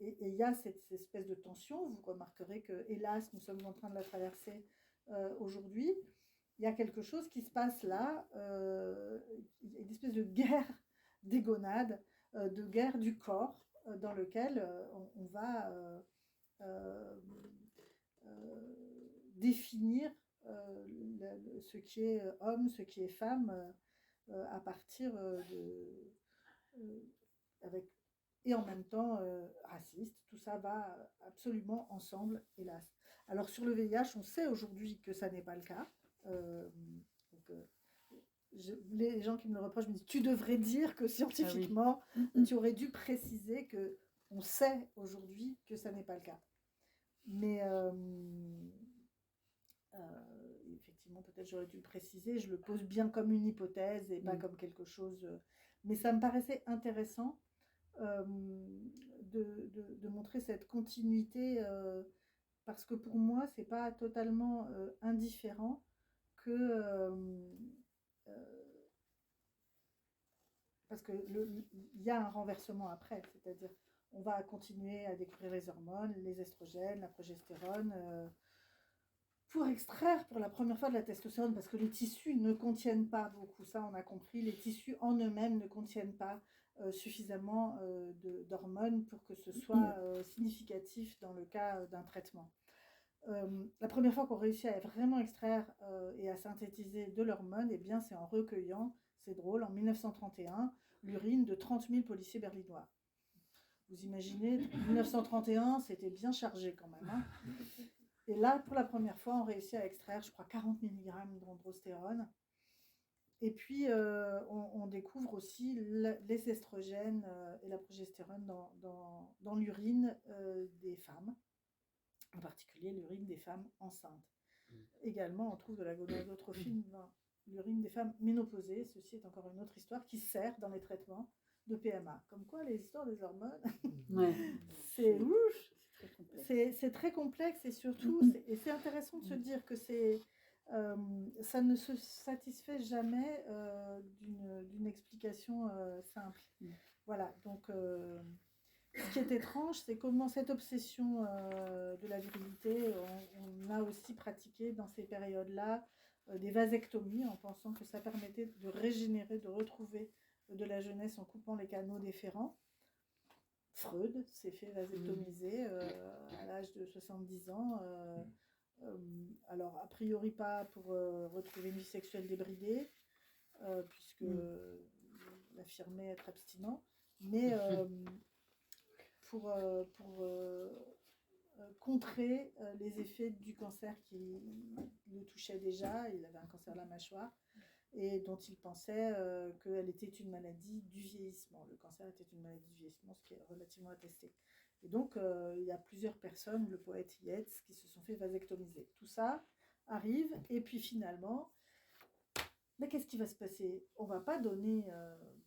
il y a cette espèce de tension. Vous remarquerez que, hélas, nous sommes en train de la traverser aujourd'hui. Il y a quelque chose qui se passe là, une espèce de guerre des gonades, de guerre du corps, dans lequel on va définir ce qui est homme, ce qui est femme, à partir avec, et en même temps raciste. Tout ça va absolument ensemble, hélas. Alors sur le VIH, on sait aujourd'hui que ça n'est pas le cas. Les gens qui me le reprochent me disent: tu devrais dire que scientifiquement, tu aurais dû préciser que on sait aujourd'hui que ça n'est pas le cas. Mais effectivement, peut-être j'aurais dû le préciser. Je le pose bien comme une hypothèse et pas comme quelque chose. Mais ça me paraissait intéressant de montrer cette continuité, parce que pour moi, c'est pas totalement indifférent que parce que il y a un renversement après, c'est-à-dire on va continuer à découvrir les hormones, les estrogènes, la progestérone, pour extraire pour la première fois de la testostérone, parce que les tissus ne contiennent pas beaucoup, ça on a compris, les tissus en eux-mêmes ne contiennent pas suffisamment d'hormones pour que ce soit significatif dans le cas d'un traitement. La première fois qu'on réussit à vraiment extraire et à synthétiser de l'hormone, eh bien c'est en recueillant, c'est drôle, en 1931, l'urine de 30 000 policiers berlinois. Vous imaginez, 1931, c'était bien chargé quand même, hein. Et là, pour la première fois, on réussit à extraire, je crois, 40 mg d'androstérone. Et puis, on découvre aussi les estrogènes et la progestérone dans l'urine des femmes, en particulier l'urine des femmes enceintes. Également, on trouve de la gonadotrophine dans l'urine des femmes ménopausées. Ceci est encore une autre histoire qui sert dans les traitements de PMA. Comme quoi, les histoires des hormones, c'est ouf. C'est très complexe, et surtout, c'est intéressant de se dire que ça ne se satisfait jamais d'une explication simple. Voilà, donc ce qui est étrange, c'est comment cette obsession de la virilité, on a aussi pratiqué dans ces périodes-là des vasectomies en pensant que ça permettait de régénérer, de retrouver de la jeunesse en coupant les canaux déférents. Freud s'est fait vasectomiser à l'âge de 70 ans Alors, a priori pas pour retrouver une vie sexuelle débridée, puisque il affirmait être abstinent, mais pour contrer les effets du cancer qui le touchait déjà. Il avait un cancer de la mâchoire et dont il pensait qu'elle était une maladie du vieillissement. Le cancer était une maladie du vieillissement, ce qui est relativement attesté. Et donc, il y a plusieurs personnes, le poète Yeats, qui se sont fait vasectomiser. Tout ça arrive, et puis finalement, mais qu'est-ce qui va se passer? On ne va pas donner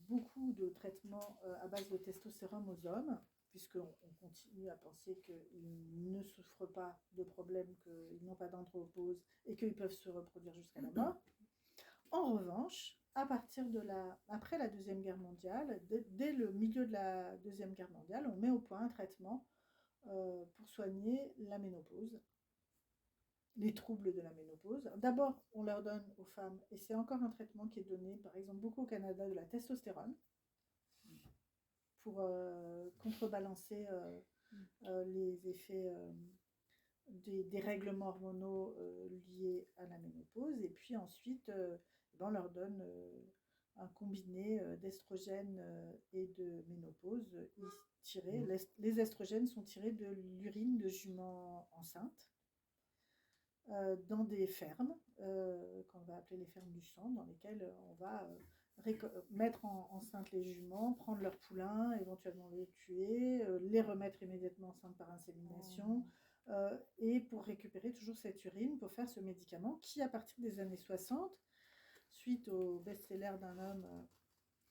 beaucoup de traitements à base de testostérone aux hommes, puisqu'on continue à penser qu'ils ne souffrent pas de problèmes, qu'ils n'ont pas d'andropause et qu'ils peuvent se reproduire jusqu'à la mort. En revanche, après la Deuxième Guerre mondiale, dès le milieu de la Deuxième Guerre mondiale, on met au point un traitement pour soigner la ménopause, les troubles de la ménopause. D'abord, on leur donne aux femmes, et c'est encore un traitement qui est donné, par exemple, beaucoup au Canada, de la testostérone, pour contrebalancer les effets des règlements hormonaux liés à la ménopause. Et puis ensuite, on leur donne un combiné d'estrogènes et de ménopause tiré. Les estrogènes sont tirés de l'urine de juments enceintes dans des fermes, qu'on va appeler les fermes du sang, dans lesquelles on va mettre enceinte les juments, prendre leurs poulains, éventuellement les tuer, les remettre immédiatement enceintes par insémination, et pour récupérer toujours cette urine, pour faire ce médicament qui, à partir des années 60, suite au best-seller d'un homme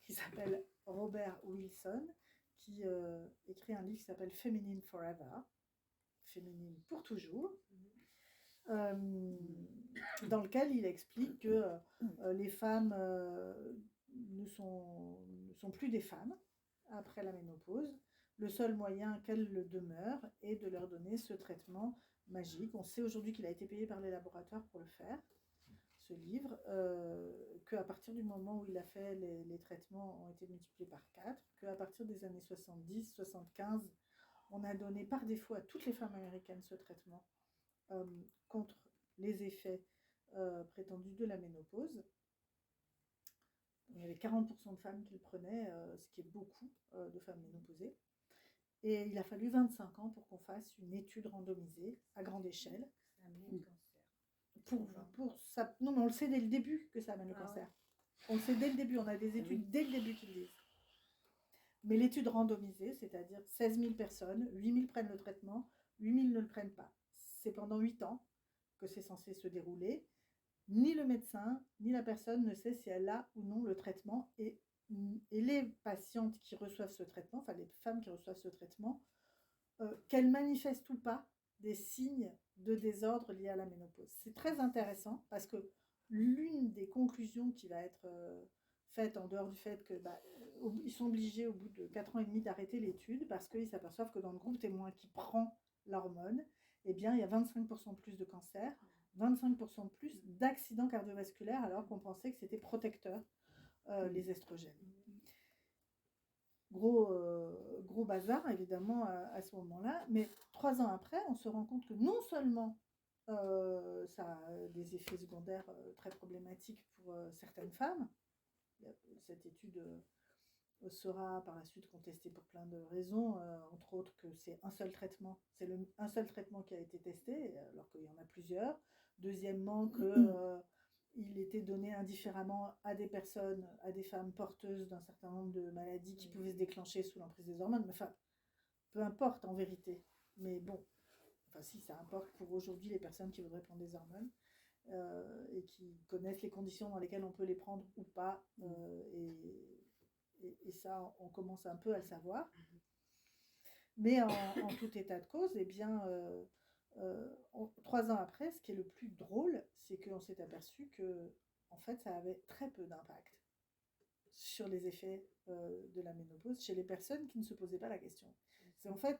qui s'appelle Robert Wilson, qui écrit un livre qui s'appelle Feminine Forever, féminine pour toujours, dans lequel il explique que les femmes ne sont plus des femmes après la ménopause. Le seul moyen qu'elles le demeurent est de leur donner ce traitement magique. On sait aujourd'hui qu'il a été payé par les laboratoires pour le faire, ce livre, qu'à partir du moment où il a fait, les traitements ont été multipliés par 4, qu'à partir des années 70, 75, on a donné par défaut à toutes les femmes américaines ce traitement contre les effets prétendus de la ménopause. Il y avait 40% de femmes qui le prenaient, ce qui est beaucoup de femmes ménopausées. Et il a fallu 25 ans pour qu'on fasse une étude randomisée à grande échelle. Ça amène le cancer. Non, mais on le sait dès le début que ça amène le cancer. On le sait dès le début, on a des études dès le début qui le disent. Mais l'étude randomisée, c'est-à-dire 16 000 personnes, 8 000 prennent le traitement, 8 000 ne le prennent pas. C'est pendant 8 ans que c'est censé se dérouler. Ni le médecin, ni la personne ne sait si elle a ou non le traitement. Et les patientes qui reçoivent ce traitement, enfin les femmes qui reçoivent ce traitement, qu'elles manifestent ou pas des signes de désordre liés à la ménopause. C'est très intéressant parce que l'une des conclusions qui va être faite, en dehors du fait que ils sont obligés au bout de 4 ans et demi d'arrêter l'étude parce qu'ils s'aperçoivent que dans le groupe témoin qui prend l'hormone, eh bien, il y a 25% plus de cancer, 25% plus d'accidents cardiovasculaires, alors qu'on pensait que c'était protecteur, les estrogènes. Gros bazar, évidemment, à ce moment-là. Mais 3 ans après, on se rend compte que non seulement ça a des effets secondaires très problématiques pour certaines femmes, cette étude sera par la suite contestée pour plein de raisons, entre autres que c'est un seul traitement, un seul traitement qui a été testé, alors qu'il y en a plusieurs. Deuxièmement, qu'il était donné indifféremment à des personnes, à des femmes porteuses d'un certain nombre de maladies qui pouvaient se déclencher sous l'emprise des hormones. Enfin, peu importe en vérité. Mais bon, enfin si, ça importe pour aujourd'hui les personnes qui voudraient prendre des hormones. Et qui connaissent les conditions dans lesquelles on peut les prendre ou pas, et ça, on commence un peu à le savoir. Mais en tout état de cause, eh bien, 3 ans après, ce qui est le plus drôle, c'est qu'on s'est aperçu que, en fait, ça avait très peu d'impact sur les effets de la ménopause chez les personnes qui ne se posaient pas la question. C'est en fait,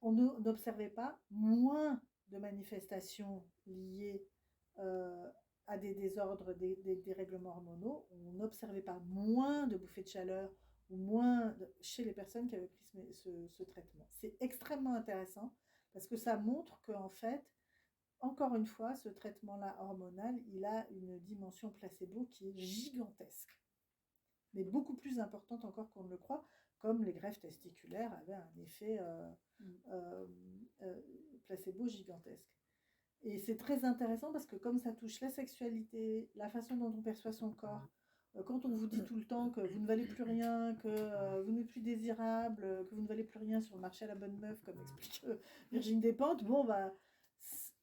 on n'observait pas moins de manifestations liées à des désordres des règlements hormonaux, on n'observait pas moins de bouffées de chaleur ou moins chez les personnes qui avaient pris ce traitement. C'est extrêmement intéressant. parce que ça montre qu'en fait, encore une fois, ce traitement-là hormonal, il a une dimension placebo qui est gigantesque, mais beaucoup plus importante encore qu'on ne le croit, comme les greffes testiculaires avaient un effet euh, euh, placebo gigantesque. Et c'est très intéressant parce que comme ça touche la sexualité, la façon dont on perçoit son corps, quand on vous dit tout le temps que vous ne valez plus rien, que vous n'êtes plus désirable, que vous ne valez plus rien sur le marché à la bonne meuf, comme explique Virginie Despentes, bon, bah,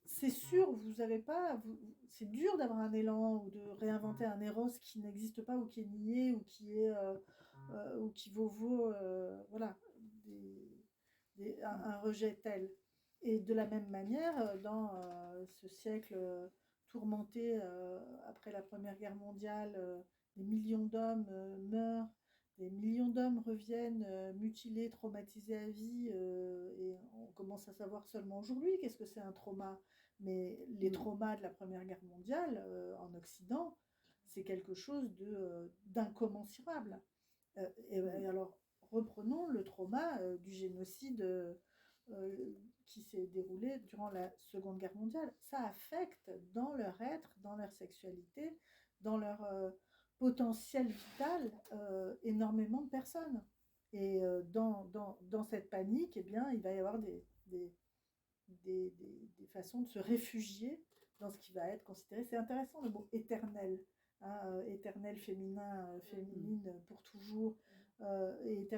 c'est sûr, vous avez pas, c'est dur d'avoir un élan ou de réinventer un éros qui n'existe pas ou qui est nié ou qui est ou qui vaut voilà un rejet tel. Et de la même manière, dans ce siècle tourmenté après la Première Guerre mondiale, des millions d'hommes meurent, des millions d'hommes reviennent mutilés, traumatisés à vie, et on commence à savoir seulement aujourd'hui qu'est-ce que c'est un trauma. Mais les traumas de la Première Guerre mondiale en Occident, c'est quelque chose d'incommensurable. Et alors, reprenons le trauma du génocide qui s'est déroulé durant la Seconde Guerre mondiale. Ça affecte dans leur être, dans leur sexualité, dans leur potentiel vital énormément de personnes. Et dans cette panique, eh bien, il va y avoir des façons de se réfugier dans ce qui va être considéré. C'est intéressant le mot éternel. Hein, éternel féminin, féminine pour toujours. C'est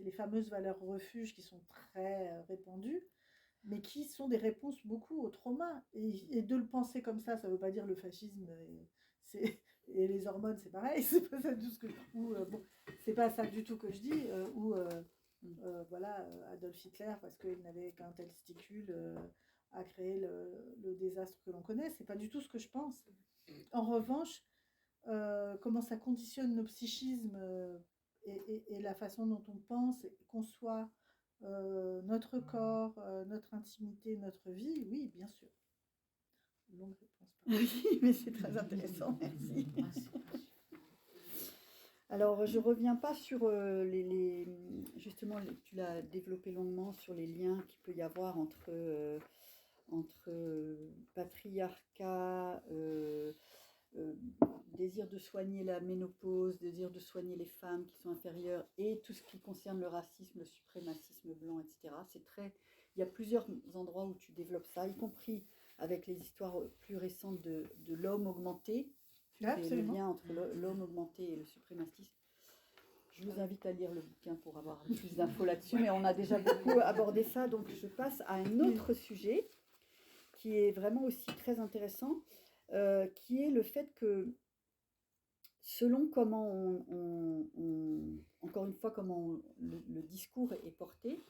les fameuses valeurs refuges qui sont très répandues, mais qui sont des réponses beaucoup au trauma. Et de le penser comme ça ne veut pas dire le fascisme et les hormones, c'est pareil. C'est pas ça du tout bon, c'est pas ça du tout que je dis. Voilà, Adolf Hitler, parce qu'il n'avait qu'un testicule, a créé le désastre que l'on connaît. C'est pas du tout ce que je pense. En revanche, comment ça conditionne nos psychismes et la façon dont on pense et conçoit notre corps, notre intimité, notre vie, oui, bien sûr. Longue réponse. Oui, mais c'est très intéressant, merci. Alors, je ne reviens pas sur justement, tu l'as développé longuement sur les liens qu'il peut y avoir entre patriarcat, désir de soigner la ménopause, désir de soigner les femmes qui sont inférieures et tout ce qui concerne le racisme, le suprémacisme blanc, etc. Il y a plusieurs endroits où tu développes ça, y compris avec les histoires plus récentes de l'homme augmenté. Le lien entre l'homme augmenté et le suprémacisme. Je vous invite à lire le bouquin pour avoir plus d'infos là-dessus, mais on a déjà beaucoup abordé ça, donc je passe à un autre sujet qui est vraiment aussi très intéressant, qui est le fait que selon comment encore une fois, comment le discours est porté,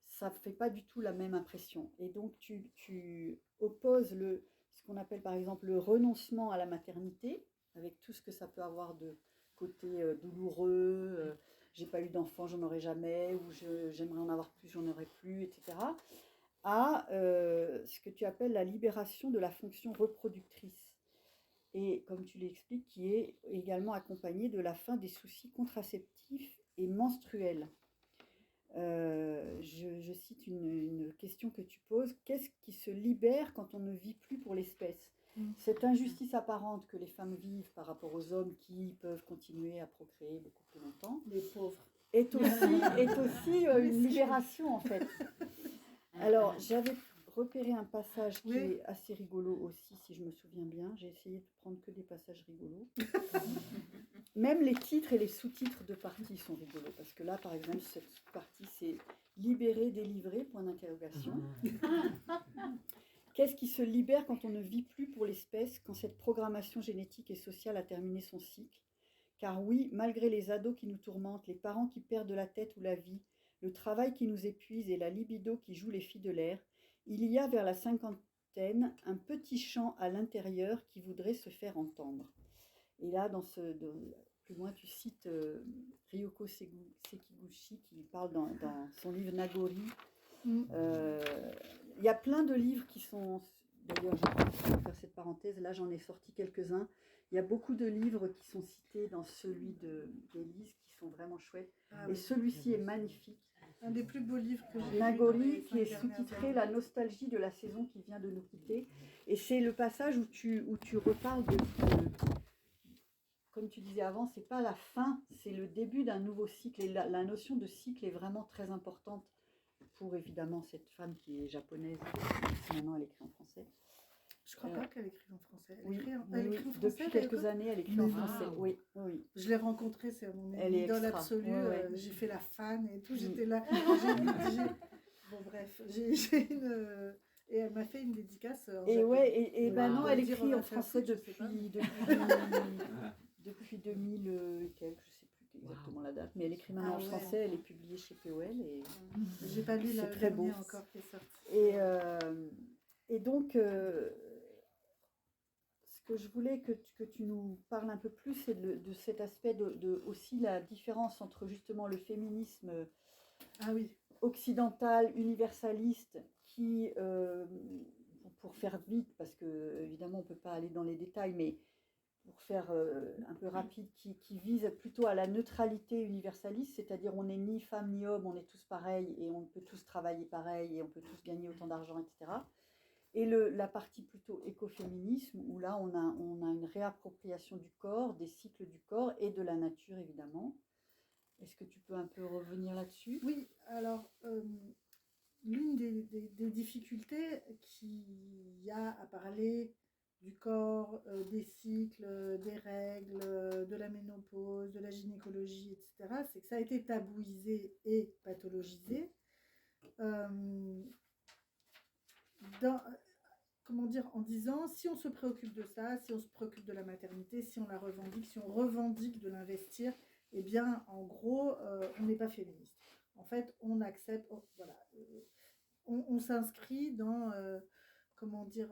ça ne fait pas du tout la même impression. Et donc tu opposes ce qu'on appelle par exemple le renoncement à la maternité, avec tout ce que ça peut avoir de côté douloureux, j'ai pas eu d'enfant, j'en aurai jamais, ou j'aimerais en avoir plus, j'en aurai plus, etc., à ce que tu appelles la libération de la fonction reproductrice. Et comme tu l'expliques, qui est également accompagnée de la fin des soucis contraceptifs et menstruels. Je cite une question que tu poses. Qu'est-ce qui se libère quand on ne vit plus pour l'espèce ? Cette injustice apparente que les femmes vivent par rapport aux hommes qui peuvent continuer à procréer beaucoup plus longtemps, les pauvres, est aussi une libération en fait. Alors j'avais repéré un passage qui est assez rigolo aussi, si je me souviens bien. J'ai essayé de prendre que des passages rigolos. Même les titres et les sous-titres de parties sont rigolos, parce que là, par exemple, cette partie, c'est « libérer, délivrer », point d'interrogation. Qu'est-ce qui se libère quand on ne vit plus pour l'espèce, quand cette programmation génétique et sociale a terminé son cycle ? Car oui, malgré les ados qui nous tourmentent, les parents qui perdent la tête ou la vie, le travail qui nous épuise et la libido qui joue les filles de l'air, il y a vers la cinquantaine un petit chant à l'intérieur qui voudrait se faire entendre. Et là, plus loin, tu cites Ryoko Sekiguchi qui parle dans son livre Nagori. Il y a plein de livres qui sont... D'ailleurs, je vais faire cette parenthèse. Là, j'en ai sorti quelques-uns. Il y a beaucoup de livres qui sont cités dans celui d'Élise qui sont vraiment chouettes. Et celui-ci est magnifique. un des plus beaux livres que j'ai lu. Lingori, qui est sous-titré La nostalgie de la saison qui vient de nous quitter. Et c'est le passage où tu reparles comme tu disais avant, c'est pas la fin, c'est le début d'un nouveau cycle. Et la notion de cycle est vraiment très importante pour évidemment cette femme qui est japonaise, qui maintenant elle écrit en français. Je crois pas qu'elle écrive en français. Elle Oui, écrit en oui, français. depuis quelques années, elle écrit en français. Wow. Oui, oui. Je l'ai rencontrée, c'est mon Elle est idole extra. absolue. Ouais. J'ai fait la fan et tout. Mm. J'étais là. Bon, bref, et elle m'a fait une dédicace. Et japonais. ouais, et Wow. maintenant elle Dire, on écrit va en faire français foot, je sais pas, depuis 2000 et quelques, je sais plus exactement la date, mais elle écrit maintenant Ah en ouais. français, elle est publiée chez POL et J'ai pas lu C'est la très beau. dernière encore qui est sortie. et donc ce que je voulais que tu nous parles un peu plus, c'est de cet aspect de aussi la différence entre justement le féminisme Ah oui. occidental, universaliste, qui, pour faire vite, parce que évidemment on ne peut pas aller dans les détails, mais pour faire un peu rapide, qui vise plutôt à la neutralité universaliste, c'est-à-dire on n'est ni femme ni homme, on est tous pareils et on peut tous travailler pareil et on peut tous gagner autant d'argent, etc. Et la partie plutôt écoféminisme, où là on a une réappropriation du corps, des cycles du corps et de la nature évidemment. Est-ce que tu peux un peu revenir là-dessus? Oui, alors, l'une des difficultés qu'il y a à parler du corps, des cycles, des règles, de la ménopause, de la gynécologie, etc., c'est que ça a été tabouisé et pathologisé. Comment dire, en disant, si on se préoccupe de ça, si on se préoccupe de la maternité, si on la revendique, si on revendique de l'investir, eh bien, en gros, on n'est pas féministe. En fait, on accepte, voilà, on s'inscrit dans, comment dire,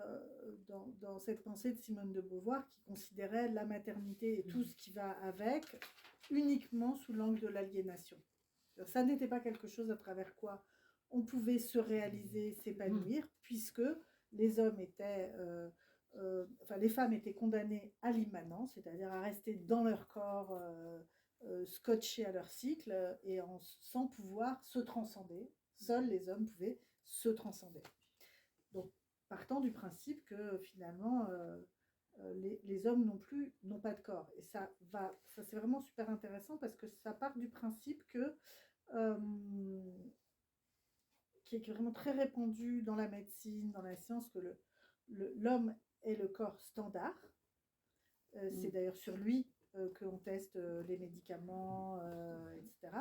dans cette pensée de Simone de Beauvoir qui considérait la maternité et tout ce qui va avec uniquement sous l'angle de l'aliénation. Ça n'était pas quelque chose à travers quoi on pouvait se réaliser, s'épanouir, puisque les hommes étaient, enfin les femmes étaient condamnées à l'immanence, c'est-à-dire à rester dans leur corps, scotchés à leur cycle, et sans pouvoir se transcender. Seuls les hommes pouvaient se transcender. Donc, partant du principe que finalement, les hommes non plus n'ont pas de corps. Et ça c'est vraiment super intéressant parce que ça part du principe que qui est vraiment très répandu dans la médecine, dans la science, que l'homme est le corps standard. C'est d'ailleurs sur lui qu'on teste les médicaments, etc.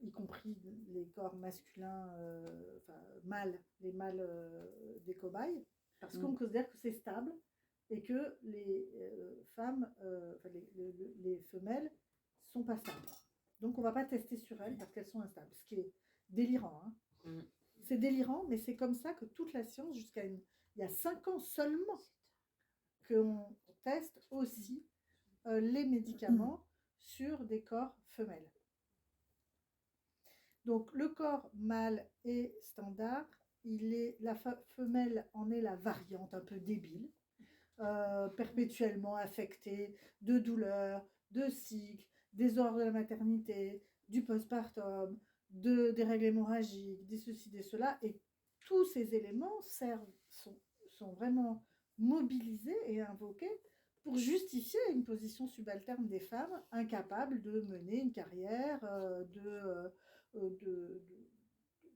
Y compris les corps masculins, enfin mâles, les mâles des cobayes, parce qu'on considère que c'est stable et que les femmes, enfin les femelles sont pas stables. Donc on ne va pas tester sur elles parce qu'elles sont instables, ce qui est délirant. Hein. C'est délirant, mais c'est comme ça que toute la science, il y a 5 ans seulement, qu'on teste aussi les médicaments sur des corps femelles. Donc le corps mâle est standard, la femelle en est la variante un peu débile, perpétuellement affectée de douleurs, de cycles, des horreurs de la maternité, du postpartum, des règles hémorragiques, des ceci, des cela, et tous ces éléments sont vraiment mobilisés et invoqués pour justifier une position subalterne des femmes incapables de mener une carrière,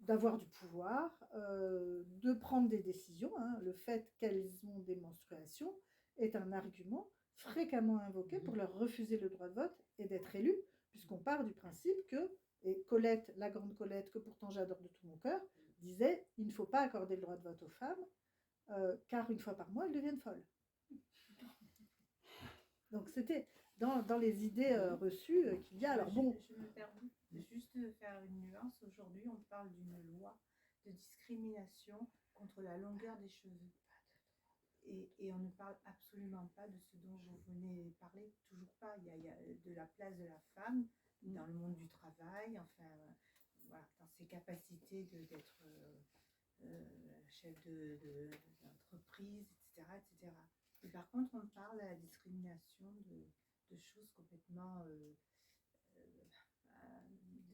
d'avoir du pouvoir, de prendre des décisions. Hein. Le fait qu'elles ont des menstruations est un argument fréquemment invoqué pour leur refuser le droit de vote et d'être élu, puisqu'on part du principe que, et Colette, la grande Colette, que pourtant j'adore de tout mon cœur, disait « il ne faut pas accorder le droit de vote aux femmes, car une fois par mois, elles deviennent folles ». Donc c'était dans les idées reçues qu'il y a. Alors bon, je me permets de juste faire une nuance. Aujourd'hui, on parle d'une loi de discrimination contre la longueur des cheveux. Et on ne parle absolument pas de ce dont vous venez parler, toujours pas. Il y a de la place de la femme dans le monde du travail, enfin, voilà, dans ses capacités d'être chef d'entreprise, etc., etc. Et par contre, on parle à la discrimination de choses complètement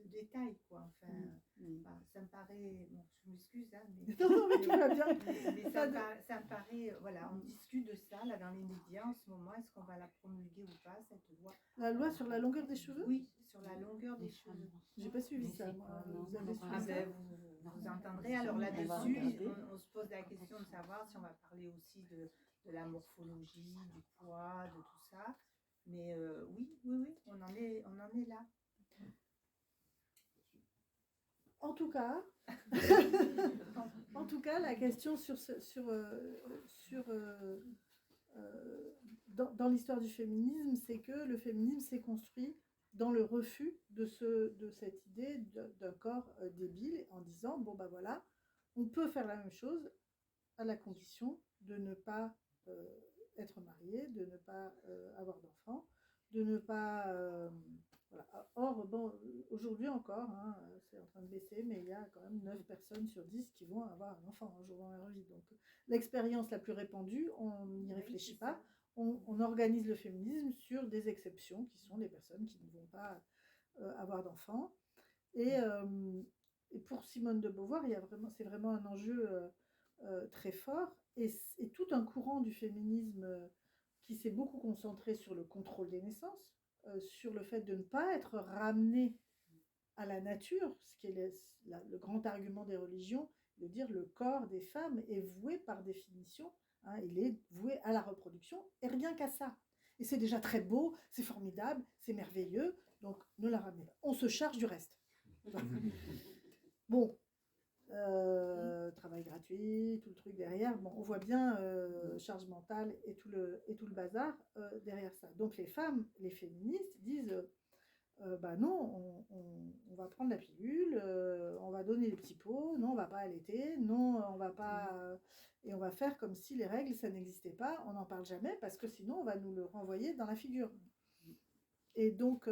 de détails, quoi. Enfin, Mm. bah, ça me paraît... Bon, je m'excuse, hein, Non, mais tout va bien. mais ça me paraît... Voilà, on discute de ça, là, dans les médias, en ce moment. Est-ce qu'on va la promulguer ou pas, cette loi? La loi sur la longueur des cheveux? Oui, sur la longueur des cheveux. J'ai pas suivi Mais ça, c'est moi. quoi, non, Vous avez non, suivi Ah pas ça? ben, vous entendrez. Alors On va là-dessus, regarder. on se pose la question de savoir si on va parler aussi de la morphologie, du poids, de tout ça. Mais oui, on en est là. En tout cas, la question dans l'histoire du féminisme, c'est que le féminisme s'est construit dans le refus de cette idée d'un corps débile, en disant, bon ben voilà, on peut faire la même chose à la condition de ne pas être marié, de ne pas avoir d'enfants, de ne pas... voilà. Or, bon, aujourd'hui encore, hein, c'est en train de baisser, mais il y a quand même 9 personnes sur 10 qui vont avoir un enfant un jour dans leur vie. Donc l'expérience la plus répandue, on n'y réfléchit pas. On organise le féminisme sur des exceptions qui sont les personnes qui ne vont pas avoir d'enfants. Et pour Simone de Beauvoir, c'est vraiment un enjeu très fort. Et tout un courant du féminisme qui s'est beaucoup concentré sur le contrôle des naissances, sur le fait de ne pas être ramené à la nature, ce qui est le grand argument des religions, de dire le corps des femmes est voué par définition, hein, il est voué à la reproduction, et rien qu'à ça. Et c'est déjà très beau, c'est formidable, c'est merveilleux, donc ne la ramenez pas. On se charge du reste. Bon, travail gratuit, tout le truc derrière. Bon, on voit bien charge mentale et tout le bazar derrière ça. Donc les femmes, les féministes disent bah non, on va prendre la pilule, on va donner les petits pots, non, on va pas allaiter, non, on va pas... et on va faire comme si les règles, ça n'existait pas, on n'en parle jamais, parce que sinon, on va nous le renvoyer dans la figure. Et donc...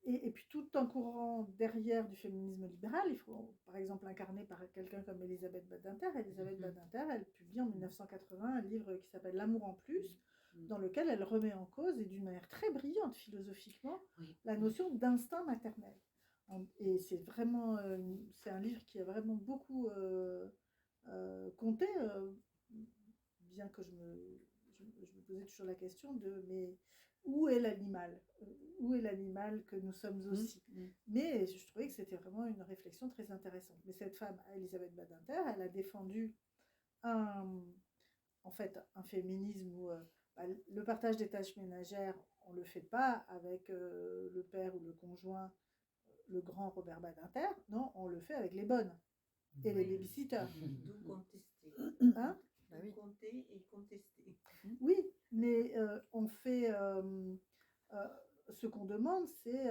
et puis tout un courant derrière du féminisme libéral, il faut par exemple incarné par quelqu'un comme Elisabeth Badinter. Elisabeth Badinter, elle publie en 1980 un livre qui s'appelle L'amour en plus, dans lequel elle remet en cause, et d'une manière très brillante philosophiquement, la notion d'instinct maternel. Et c'est vraiment, c'est un livre qui a vraiment beaucoup compté, bien que je me posais toujours la question de mais où est l'animal? Où est l'animal que nous sommes aussi? Mais je trouvais que c'était vraiment une réflexion très intéressante. Mais cette femme, Elisabeth Badinter, elle a défendu en fait un féminisme où le partage des tâches ménagères, on ne le fait pas avec le père ou le conjoint, le grand Robert Badinter, non, on le fait avec les bonnes et les babysitters. D'où contester. Hein? Oui. Compter et contester. Oui, mais on fait ce qu'on demande, c'est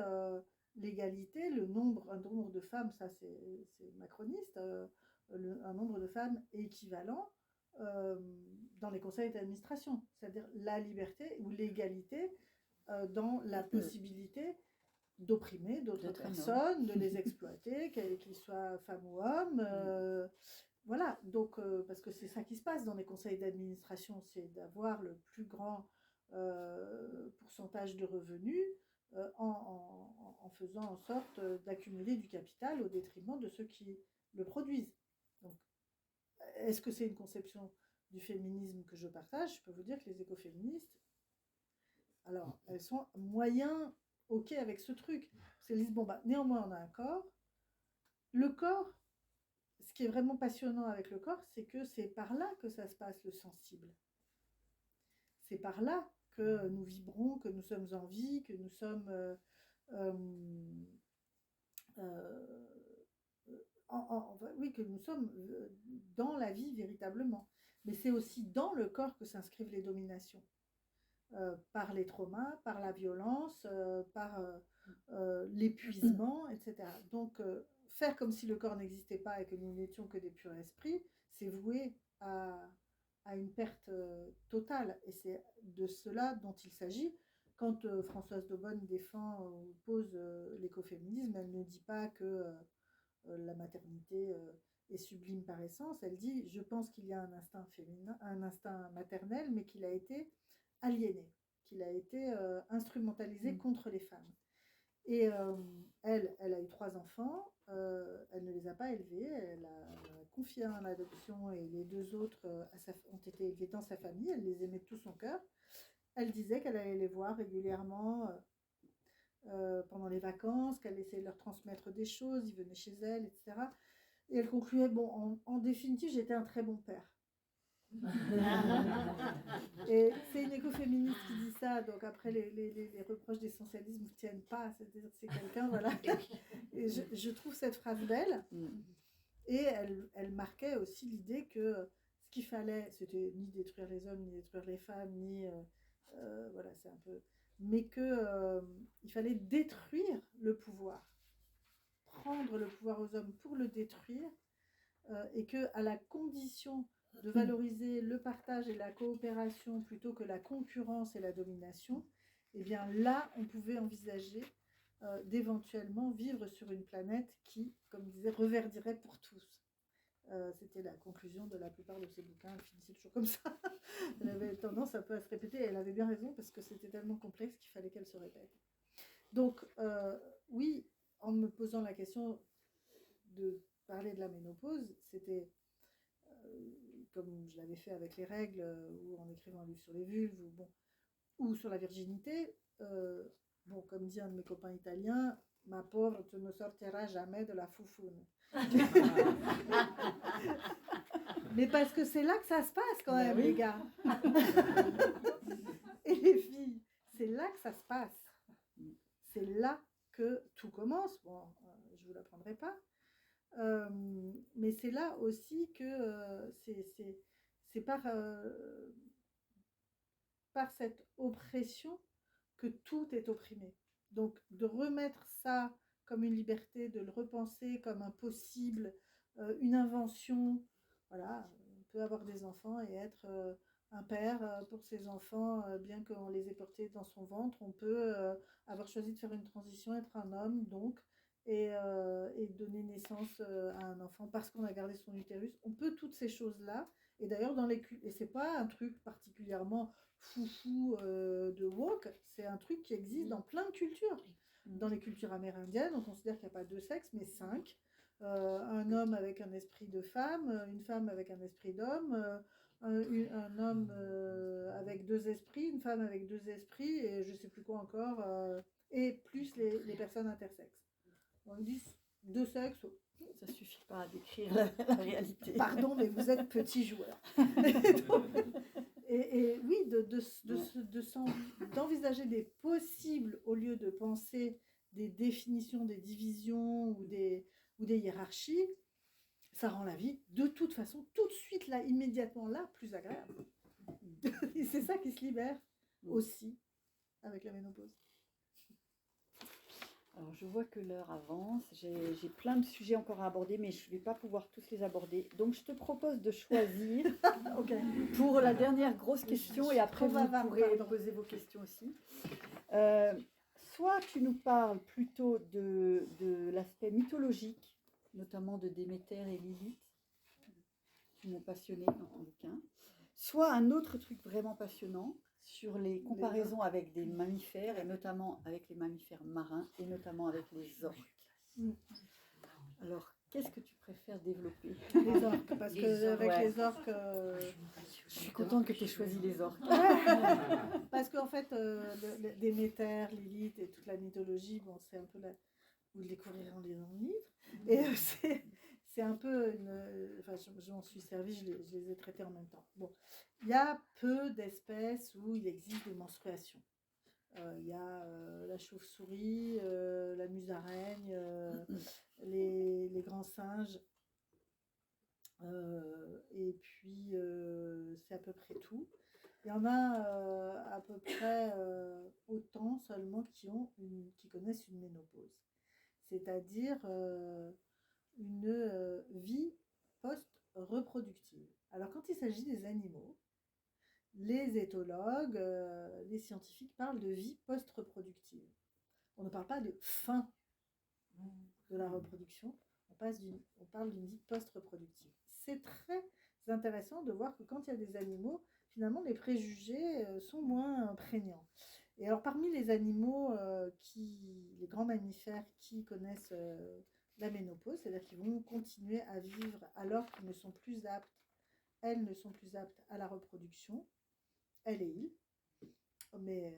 l'égalité, un nombre de femmes, ça c'est macroniste, un nombre de femmes équivalent dans les conseils d'administration, c'est-à-dire la liberté ou l'égalité dans la possibilité d'opprimer d'autres personnes, de les exploiter, qu'ils soient femmes ou hommes. Voilà, donc parce que c'est ça qui se passe dans les conseils d'administration, c'est d'avoir le plus grand pourcentage de revenus en faisant en sorte d'accumuler du capital au détriment de ceux qui le produisent. Donc, est-ce que c'est une conception du féminisme que je partage? Je peux vous dire que les écoféministes, alors, elles sont moyens OK avec ce truc. Parce qu'elles disent, bon, bah, néanmoins, on a un corps. Le corps, ce qui est vraiment passionnant avec le corps, c'est que c'est par là que ça se passe, le sensible. C'est par là que nous vibrons, que nous sommes en vie, que nous sommes oui, que nous sommes dans la vie véritablement. Mais c'est aussi dans le corps que s'inscrivent les dominations. Par les traumas, par la violence, par l'épuisement, etc. Donc, faire comme si le corps n'existait pas et que nous n'étions que des purs esprits, c'est voué à une perte totale. Et c'est de cela dont il s'agit. Quand Françoise Daubonne défend ou oppose l'écoféminisme, elle ne dit pas que la maternité est sublime par essence. Elle dit, je pense qu'il y a un instinct féminin, un instinct maternel, mais qu'il a été aliéné. qu'il a été instrumentalisé contre les femmes. Et elle a eu 3 enfants, elle ne les a pas élevés, elle a confié un en adoption et les 2 autres ont été élevés dans sa famille, elle les aimait de tout son cœur. Elle disait qu'elle allait les voir régulièrement pendant les vacances, qu'elle essayait de leur transmettre des choses, ils venaient chez elle, etc. Et elle concluait, bon, en définitive, j'étais un très bon père. Et c'est une écoféministe qui dit ça, donc après les reproches d'essentialisme ne tiennent pas, c'est-à-dire que c'est quelqu'un, voilà. Et je trouve cette phrase belle, et elle marquait aussi l'idée que ce qu'il fallait, c'était ni détruire les hommes, ni détruire les femmes, ni voilà, c'est un peu, mais que il fallait détruire le pouvoir, prendre le pouvoir aux hommes pour le détruire, et que à la condition de valoriser le partage et la coopération plutôt que la concurrence et la domination, eh bien là, on pouvait envisager d'éventuellement vivre sur une planète qui, comme disait, reverdirait pour tous. C'était la conclusion de la plupart de ses bouquins, elle finissait toujours comme ça. Elle avait tendance un peu à se répéter, et elle avait bien raison, parce que c'était tellement complexe qu'il fallait qu'elle se répète. Donc, oui, en me posant la question de parler de la ménopause, c'était comme je l'avais fait avec les règles, ou en écrivant un livre sur les vulves, ou sur la virginité. Bon, comme dit un de mes copains italiens, ma pauvre, tu ne sortiras jamais de la foufoune. Mais parce que c'est là que ça se passe quand même, les gars. Et les filles, c'est là que ça se passe. C'est là que tout commence. Bon, je ne vous l'apprendrai pas. Mais c'est là aussi que c'est par cette oppression que tout est opprimé. Donc de remettre ça comme une liberté, de le repenser comme un possible, une invention, voilà, on peut avoir des enfants et être un père pour ses enfants, bien qu'on les ait portés dans son ventre, on peut avoir choisi de faire une transition, être un homme donc, et donner naissance à un enfant parce qu'on a gardé son utérus. On peut toutes ces choses-là, et d'ailleurs et c'est pas un truc particulièrement foufou de woke, c'est un truc qui existe dans plein de cultures. Dans les cultures amérindiennes, on considère qu'il n'y a pas 2 sexes, mais 5. Un homme avec un esprit de femme, une femme avec un esprit d'homme, un homme avec 2 esprits, une femme avec 2 esprits, et je ne sais plus quoi encore, et plus les personnes intersexes. On dit 2 sexes. Ça ne suffit pas à décrire la réalité. Pardon, mais vous êtes petit joueur. Et oui, d'envisager des possibles au lieu de penser des définitions, des divisions ou des hiérarchies, ça rend la vie de toute façon, tout de suite, là, immédiatement là, plus agréable. Et c'est ça qui se libère aussi avec la ménopause. Alors, je vois que l'heure avance, j'ai plein de sujets encore à aborder, mais je ne vais pas pouvoir tous les aborder. Donc, je te propose de choisir Okay. pour la dernière grosse question, et après, vous pourrez poser vos questions aussi. Soit tu nous parles plutôt de l'aspect mythologique, notamment de Déméter et Lilith, qui m'ont passionné en bouquin. Soit un autre truc vraiment passionnant, sur les comparaisons avec des mammifères, et notamment avec les mammifères marins, et notamment avec les orques. Alors, qu'est-ce que tu préfères développer? Les orques, parce qu'avec les orques... Je suis contente que tu aies choisi les orques. Parce qu'en fait, Déméter, Lilith et toute la mythologie, bon, c'est un peu vous le découvrirez en lisant le livre. Et c'est un peu enfin, je m'en suis servie, je les ai traités en même temps. Bon, il y a peu d'espèces où il existe des menstruations. Il y a la chauve-souris, la musaraigne, les grands singes, et puis c'est à peu près tout. Il y en a à peu près autant seulement qui connaissent une ménopause, c'est-à-dire une vie post-reproductive. Alors quand il s'agit des animaux, les éthologues, les scientifiques parlent de vie post-reproductive. On ne parle pas de fin de la reproduction, on parle d'une vie post-reproductive. C'est très intéressant de voir que quand il y a des animaux, finalement, les préjugés sont moins prégnants. Et alors, parmi les animaux, les grands mammifères qui connaissent la ménopause, c'est-à-dire qu'ils vont continuer à vivre alors qu'ils ne sont plus aptes, elles ne sont plus aptes à la reproduction, elles et ils. Mais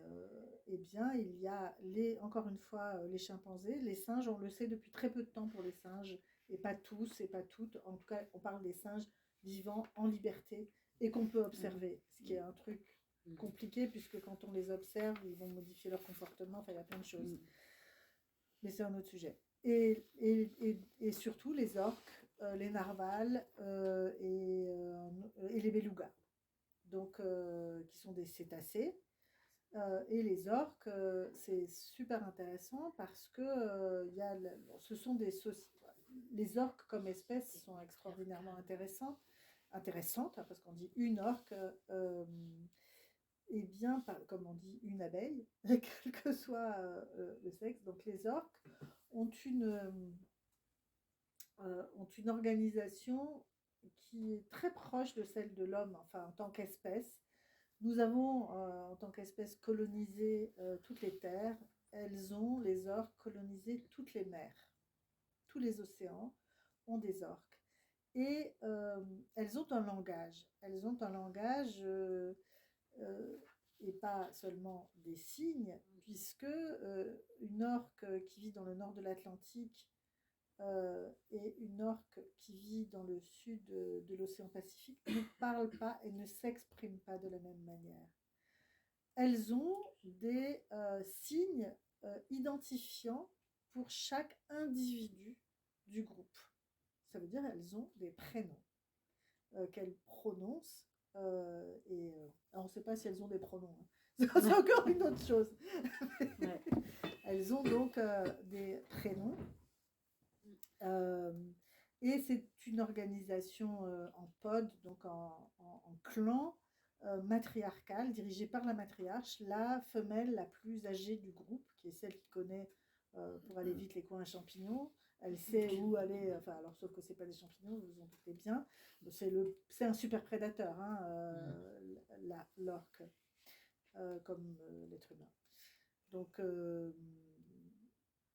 eh bien, il y a encore une fois les chimpanzés, les singes, on le sait depuis très peu de temps pour les singes, et pas tous et pas toutes. En tout cas, on parle des singes vivant en liberté et qu'on peut observer, ce qui est un truc compliqué puisque quand on les observe, ils vont modifier leur comportement, enfin, il y a plein de choses. Mais c'est un autre sujet. Et surtout les orques, les narvals et les belugas, donc qui sont des cétacés. Et les orques, c'est super intéressant parce que ce sont les orques comme espèce sont extraordinairement intéressantes, hein, parce qu'on dit une orque, et bien, comme on dit une abeille, quel que soit le sexe. Donc les orques ont une organisation qui est très proche de celle de l'homme, enfin en tant qu'espèce. Nous avons, en tant qu'espèce, colonisé toutes les terres. Les orques, colonisé toutes les mers. Tous les océans ont des orques. Et elles ont un langage. Elles ont un langage, et pas seulement des signes, puisque une orque qui vit dans le nord de l'Atlantique et une orque qui vit dans le sud de l'océan Pacifique ne parlent pas et ne s'expriment pas de la même manière. Elles ont des signes identifiants pour chaque individu du groupe. Ça veut dire qu'elles ont des prénoms qu'elles prononcent. Alors on ne sait pas si elles ont des pronoms. Hein. C'est encore une autre chose. Ouais. Elles ont donc des prénoms. Et c'est une organisation en pod, donc en clan matriarcal, dirigée par la matriarche, la femelle la plus âgée du groupe, qui est celle qui connaît, pour aller vite, les coins à champignons. Elle sait où aller, enfin, alors sauf que c'est pas des champignons, vous vous en doutez bien. C'est un super prédateur, hein, l'orque, comme l'être humain. Donc,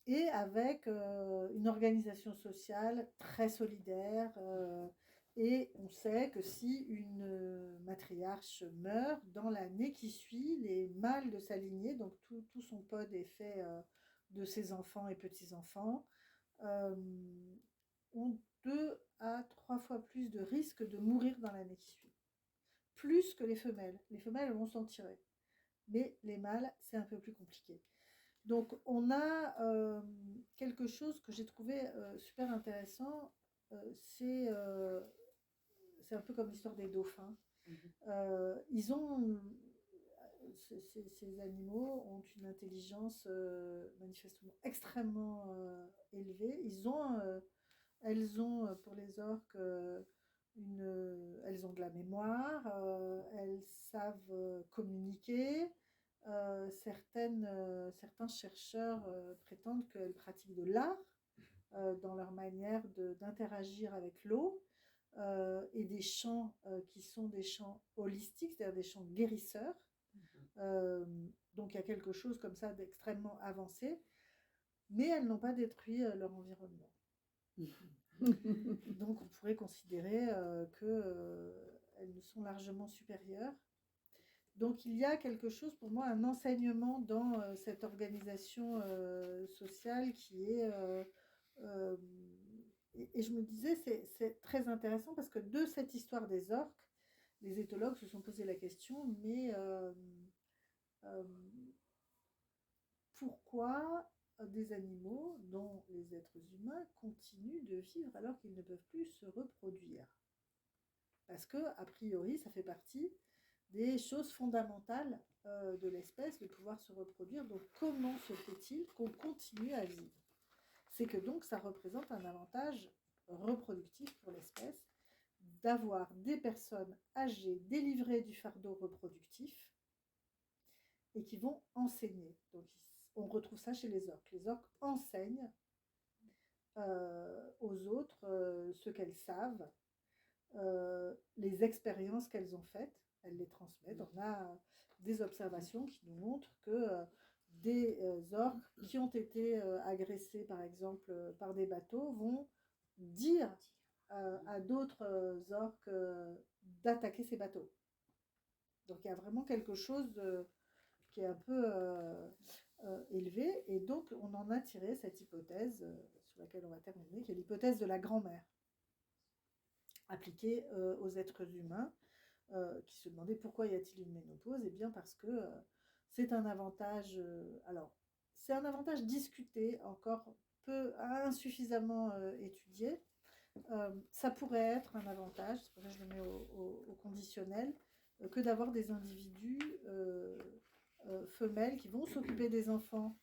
et avec une organisation sociale très solidaire. Et on sait que si une matriarche meurt, dans l'année qui suit, les mâles de sa lignée, donc tout son pod est fait de ses enfants et petits-enfants, ont 2 à 3 fois plus de risques de mourir dans l'année qui suit. Plus que les femelles. Les femelles vont s'en tirer. Mais les mâles, c'est un peu plus compliqué. Donc, on a quelque chose que j'ai trouvé super intéressant. C'est un peu comme l'histoire des dauphins. Ils ont, ces animaux ont une intelligence manifestement extrêmement élevée. Elles ont, pour les orques, elles ont de la mémoire, elles savent communiquer. Certains chercheurs prétendent qu'elles pratiquent de l'art dans leur manière d'interagir avec l'eau, et des chants qui sont des chants holistiques, c'est-à-dire des chants guérisseurs. Donc il y a quelque chose comme ça d'extrêmement avancé, mais elles n'ont pas détruit leur environnement. Donc on pourrait considérer qu'elles nous sont largement supérieures. Donc il y a quelque chose, pour moi, un enseignement dans cette organisation sociale qui est... et je me disais, c'est très intéressant parce que de cette histoire des orques, les éthologues se sont posé la question, mais pourquoi des animaux, dont les êtres humains, continuent de vivre alors qu'ils ne peuvent plus se reproduire? Parce que, a priori, ça fait partie des choses fondamentales de l'espèce, de pouvoir se reproduire. Donc comment se fait-il qu'on continue à vivre? C'est que donc ça représente un avantage reproductif pour l'espèce d'avoir des personnes âgées délivrées du fardeau reproductif et qui vont enseigner. Donc on retrouve ça chez les orques. Les orques enseignent aux autres ce qu'elles savent, les expériences qu'elles ont faites. elles les transmettent. On a des observations qui nous montrent que des orques qui ont été agressés, par exemple, par des bateaux, vont dire à d'autres orques d'attaquer ces bateaux. Donc il y a vraiment quelque chose qui est un peu élevé, et donc on en a tiré cette hypothèse sur laquelle on va terminer, qui est l'hypothèse de la grand-mère, appliquée aux êtres humains, qui se demandaient pourquoi y a-t-il une ménopause. Eh bien parce que c'est un avantage, alors c'est un avantage discuté, encore peu insuffisamment étudié. Ça pourrait être un avantage, c'est pour ça que je le mets au conditionnel, que d'avoir des individus femelles qui vont s'occuper des enfants,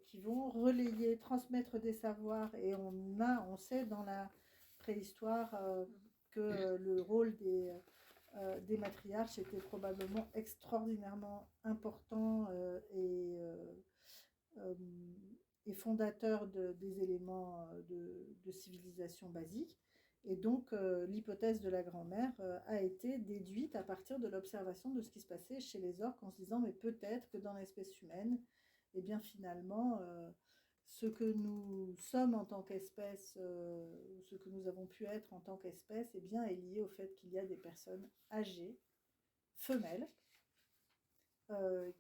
qui vont relayer, transmettre des savoirs. Et on sait dans la préhistoire que le rôle des matriarches était probablement extraordinairement important et fondateur des éléments de civilisation basique. Et donc, l'hypothèse de la grand-mère a été déduite à partir de l'observation de ce qui se passait chez les orques, en se disant, mais peut-être que dans l'espèce humaine, eh bien finalement, ce que nous sommes en tant qu'espèce, ou ce que nous avons pu être en tant qu'espèce, eh bien, est lié au fait qu'il y a des personnes âgées, femelles,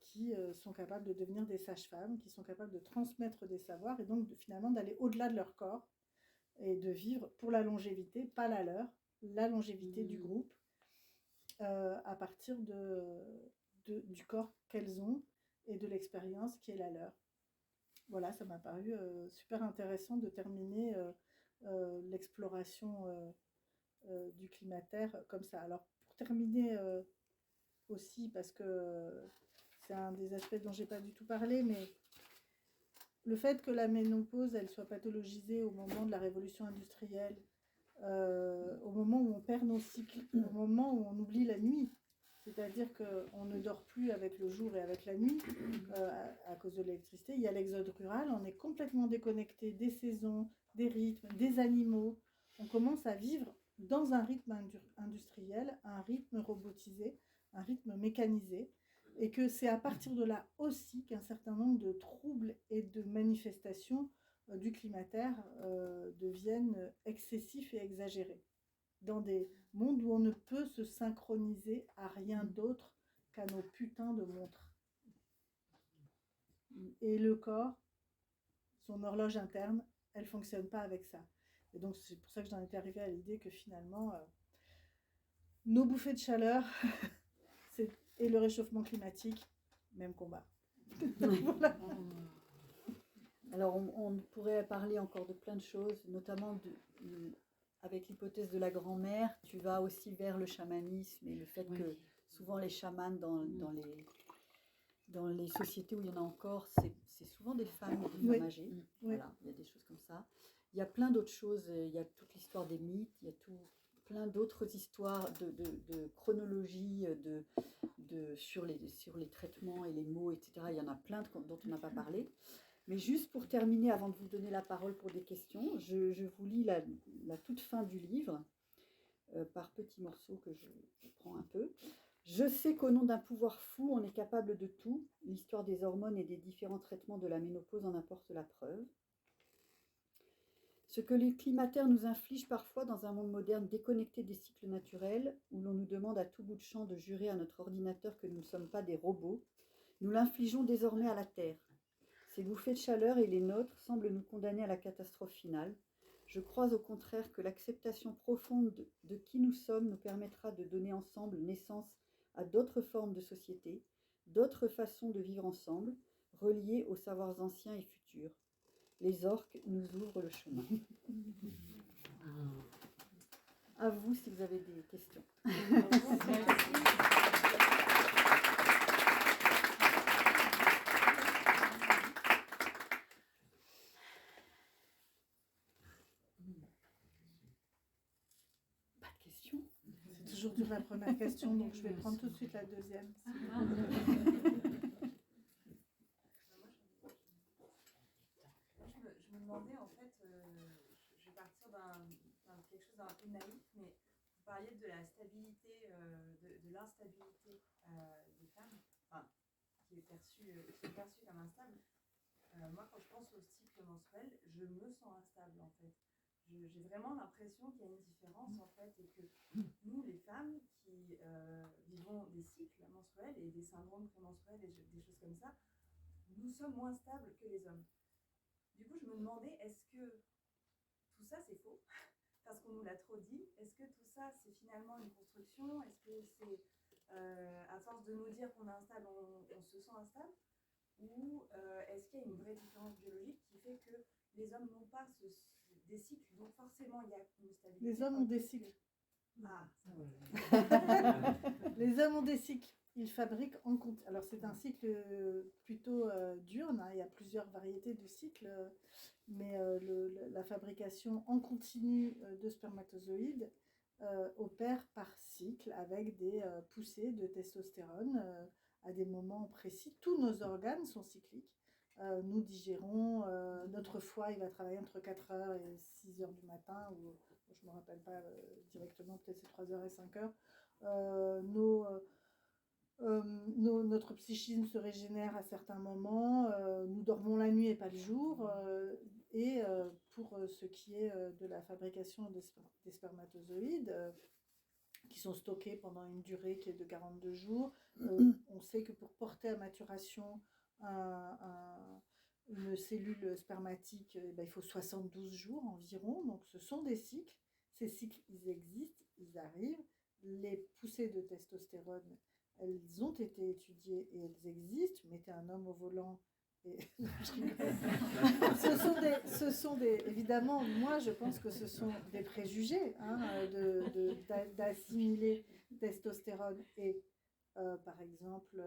qui sont capables de devenir des sages-femmes, qui sont capables de transmettre des savoirs, et donc finalement d'aller au-delà de leur corps et de vivre pour la longévité, pas la leur, la longévité du groupe, à partir du corps qu'elles ont et de l'expérience qui est la leur. Voilà, ça m'a paru super intéressant de terminer l'exploration du climatère comme ça. Alors, pour terminer aussi, parce que c'est un des aspects dont j'ai pas du tout parlé, mais le fait que la ménopause, elle soit pathologisée au moment de la révolution industrielle, au moment où on perd nos cycles, au moment où on oublie la nuit, c'est-à-dire qu'on ne dort plus avec le jour et avec la nuit à cause de l'électricité. Il y a l'exode rural, on est complètement déconnecté des saisons, des rythmes, des animaux. On commence à vivre dans un rythme industriel, un rythme robotisé, un rythme mécanisé, et que c'est à partir de là aussi qu'un certain nombre de troubles et de manifestations du climatère deviennent excessifs et exagérés, dans des mondes où on ne peut se synchroniser à rien d'autre qu'à nos putains de montres. Et le corps, son horloge interne, elle ne fonctionne pas avec ça. Et donc c'est pour ça que j'en étais arrivée à l'idée que finalement, nos bouffées de chaleur et le réchauffement climatique, même combat. Voilà. Alors, on pourrait parler encore de plein de choses, notamment avec l'hypothèse de la grand-mère. Tu vas aussi vers le chamanisme et le fait que souvent les chamans dans les sociétés où il y en a encore, c'est souvent des femmes et des femmes âgées. Voilà, il y a des choses comme ça. Il y a plein d'autres choses. Il y a toute l'histoire des mythes, il y a plein d'autres histoires de chronologie, sur les traitements et les mots, etc. Il y en a plein dont on n'a pas parlé. Mais juste pour terminer, avant de vous donner la parole pour des questions, je vous lis la toute fin du livre, par petits morceaux que je prends un peu. Je sais qu'au nom d'un pouvoir fou, on est capable de tout. L'histoire des hormones et des différents traitements de la ménopause en apporte la preuve. Ce que les climatères nous infligent parfois dans un monde moderne déconnecté des cycles naturels, où l'on nous demande à tout bout de champ de jurer à notre ordinateur que nous ne sommes pas des robots, nous l'infligeons désormais à la Terre. Ces bouffées de chaleur et les nôtres semblent nous condamner à la catastrophe finale. Je crois au contraire que l'acceptation profonde de qui nous sommes nous permettra de donner ensemble naissance à d'autres formes de société, d'autres façons de vivre ensemble, reliées aux savoirs anciens et futurs. Les orques nous ouvrent le chemin. À vous si vous avez des questions. Pas de questions? C'est toujours dur la première question, donc je vais prendre tout de suite la deuxième. Je me demandais, en fait, je vais partir d'un quelque chose d'un peu naïf, mais vous parliez de la stabilité, de l'instabilité des femmes, enfin, qui est perçue comme instable. Moi, quand je pense au cycle menstruel, je me sens instable en fait. J'ai vraiment l'impression qu'il y a une différence en fait, et que nous, les femmes qui vivons des cycles menstruels et des syndromes prémenstruels et des choses comme ça, nous sommes moins stables que les hommes. Du coup, je me demandais, est-ce que tout ça c'est faux parce qu'on nous l'a trop dit? Est-ce que tout ça c'est finalement une construction? Est-ce que c'est à force de nous dire qu'on est instable, on se sent instable? Ou est-ce qu'il y a une vraie différence biologique qui fait que les hommes n'ont pas des cycles, donc forcément il y a une stabilité? Les hommes ont des cycles. Ah, ça Les hommes ont des cycles. Ils fabriquent en continu. Alors c'est un cycle plutôt diurne, hein. Il y a plusieurs variétés de cycles, mais la fabrication en continu de spermatozoïdes opère par cycle avec des poussées de testostérone à des moments précis. Tous nos organes sont cycliques. Nous digérons, notre foie il va travailler entre 4h et 6h du matin, ou je ne me rappelle pas directement, peut-être c'est 3h et 5h. Notre psychisme se régénère à certains moments, nous dormons la nuit et pas le jour, et pour ce qui est de la fabrication des spermatozoïdes, qui sont stockés pendant une durée qui est de 42 jours, on sait que pour porter à maturation une cellule spermatique, il faut 72 jours environ, donc ce sont des cycles. Ces cycles, ils existent, ils arrivent. Les poussées de testostérone, elles ont été étudiées et elles existent. Mettez un homme au volant et ce sont des, évidemment, moi je pense que ce sont des préjugés, hein, d'assimiler testostérone et par exemple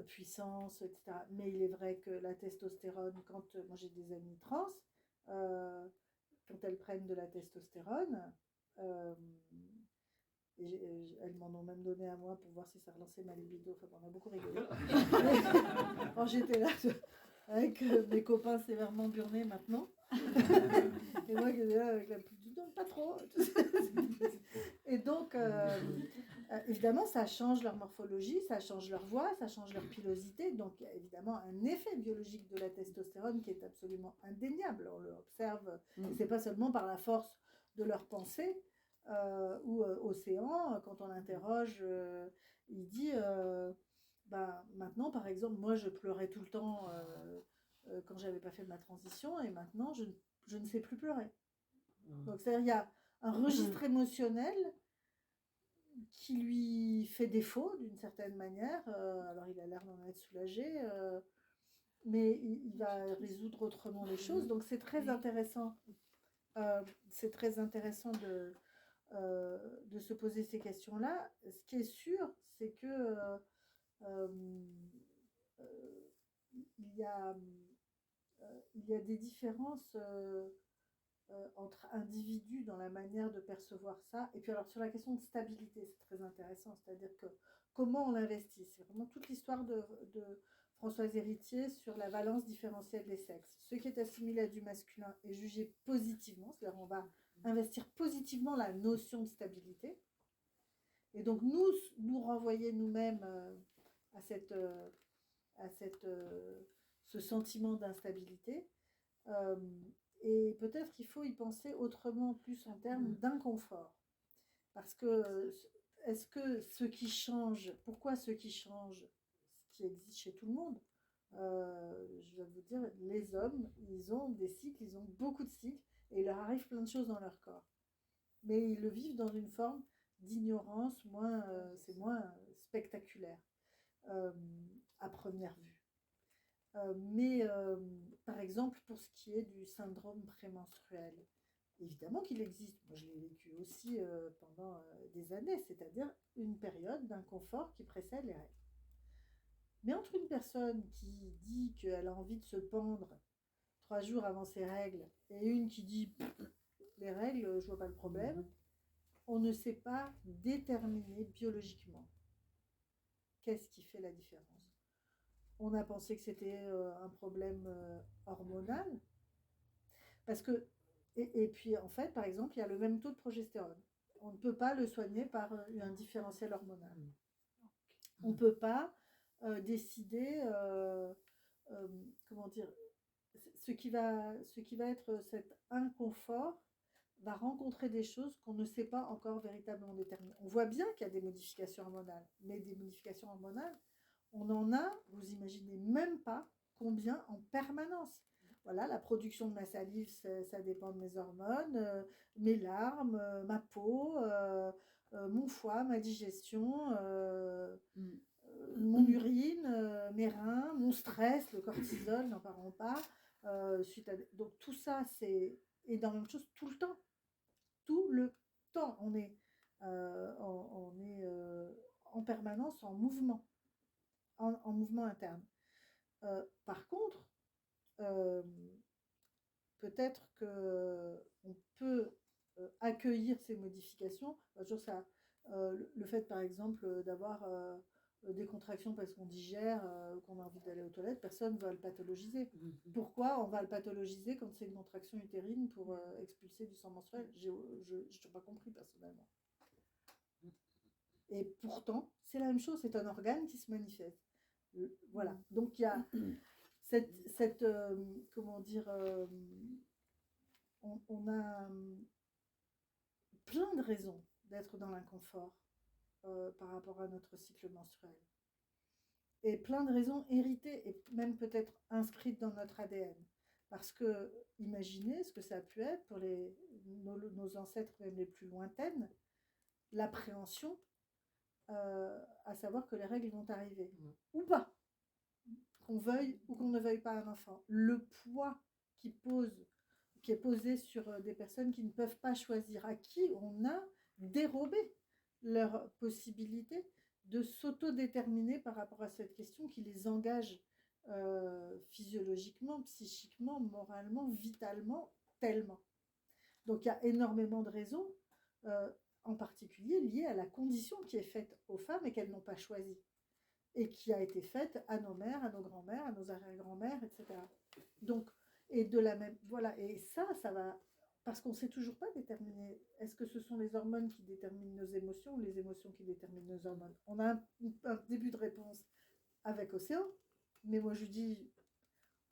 puissance, etc. Mais il est vrai que la testostérone, quand moi j'ai des amies trans, quand elles prennent de la testostérone, elles m'en ont même donné à moi pour voir si ça relançait ma libido. Enfin, on a beaucoup rigolé. Quand j'étais là avec mes copains sévèrement burnés maintenant, et moi qui étais là avec la petite, non, pas trop. Et donc, évidemment, ça change leur morphologie, ça change leur voix, ça change leur pilosité. Donc, il y a évidemment un effet biologique de la testostérone qui est absolument indéniable. On l'observe, et c'est pas seulement par la force de leur pensée. Ou Océan, quand on l'interroge, il dit maintenant, par exemple, moi je pleurais tout le temps quand j'avais pas fait ma transition, et maintenant je ne sais plus pleurer. Donc, c'est-à-dire, il y a un registre émotionnel qui lui fait défaut d'une certaine manière. Alors, il a l'air d'en être soulagé, mais il va résoudre autrement les choses. Donc, c'est très intéressant. C'est très intéressant de se poser ces questions-là. Ce qui est sûr, c'est que il y a des différences entre individus dans la manière de percevoir ça. Et puis alors sur la question de stabilité, c'est très intéressant, c'est-à-dire que comment on investit. C'est vraiment toute l'histoire de Françoise Héritier sur la valence différentielle des sexes. Ce qui est assimilé à du masculin est jugé positivement, c'est-à-dire on va investir positivement la notion de stabilité. Et donc nous renvoyer nous-mêmes à ce sentiment d'instabilité. Et peut-être qu'il faut y penser autrement, plus en termes d'inconfort. Parce que est-ce que ce qui change, pourquoi ce qui change, ce qui existe chez tout le monde, je vais vous dire, les hommes, ils ont des cycles, ils ont beaucoup de cycles, et il leur arrive plein de choses dans leur corps. Mais ils le vivent dans une forme d'ignorance, c'est moins spectaculaire à première vue. Mais par exemple, pour ce qui est du syndrome prémenstruel, évidemment qu'il existe. Moi, je l'ai vécu aussi pendant des années, c'est-à-dire une période d'inconfort qui précède les règles. Mais entre une personne qui dit qu'elle a envie de se pendre 3 jours avant ses règles et une qui dit les règles, je vois pas le problème, on ne sait pas déterminer biologiquement qu'est-ce qui fait la différence. On a pensé que c'était un problème hormonal, parce que, et puis en fait, par exemple, il y a le même taux de progestérone. On ne peut pas le soigner par un différentiel hormonal. On ne peut pas décider, comment dire, ce qui va être cet inconfort va rencontrer des choses qu'on ne sait pas encore véritablement déterminer. On voit bien qu'il y a des modifications hormonales, mais des modifications hormonales, on en a, vous imaginez même pas combien en permanence. Voilà, la production de ma salive, ça dépend de mes hormones, mes larmes, ma peau, mon foie, ma digestion, mon urine, mes reins, mon stress, le cortisol, n'en parlons pas. Donc tout ça, c'est énormément de choses tout le temps. Tout le temps, on est en permanence en mouvement, en mouvement interne. Par contre, peut-être qu'on peut accueillir ces modifications. Le fait, par exemple, d'avoir des contractions parce qu'on digère, qu'on a envie d'aller aux toilettes, personne ne va le pathologiser. Pourquoi on va le pathologiser quand c'est une contraction utérine pour expulser du sang menstruel? Je n'ai pas compris personnellement. Et pourtant, c'est la même chose, c'est un organe qui se manifeste. Voilà, donc il y a comment dire, on a plein de raisons d'être dans l'inconfort par rapport à notre cycle menstruel. Et plein de raisons héritées et même peut-être inscrites dans notre ADN. Parce que, imaginez ce que ça a pu être pour nos ancêtres même les plus lointaines, l'appréhension, à savoir que les règles vont arriver. Ou pas. Qu'on veuille ou qu'on ne veuille pas un enfant. Le poids qui est posé sur des personnes qui ne peuvent pas choisir, à qui on a dérobé leur possibilité de s'autodéterminer par rapport à cette question qui les engage physiologiquement, psychiquement, moralement, vitalement, tellement. Donc il y a énormément de raisons, en particulier liées à la condition qui est faite aux femmes et qu'elles n'ont pas choisie, et qui a été faite à nos mères, à nos grands-mères, à nos arrière-grands-mères, etc. Donc, et de la même, voilà, et ça va, parce qu'on ne sait toujours pas déterminer, est-ce que ce sont les hormones qui déterminent nos émotions ou les émotions qui déterminent nos hormones? On a un début de réponse avec Océan, mais moi je dis,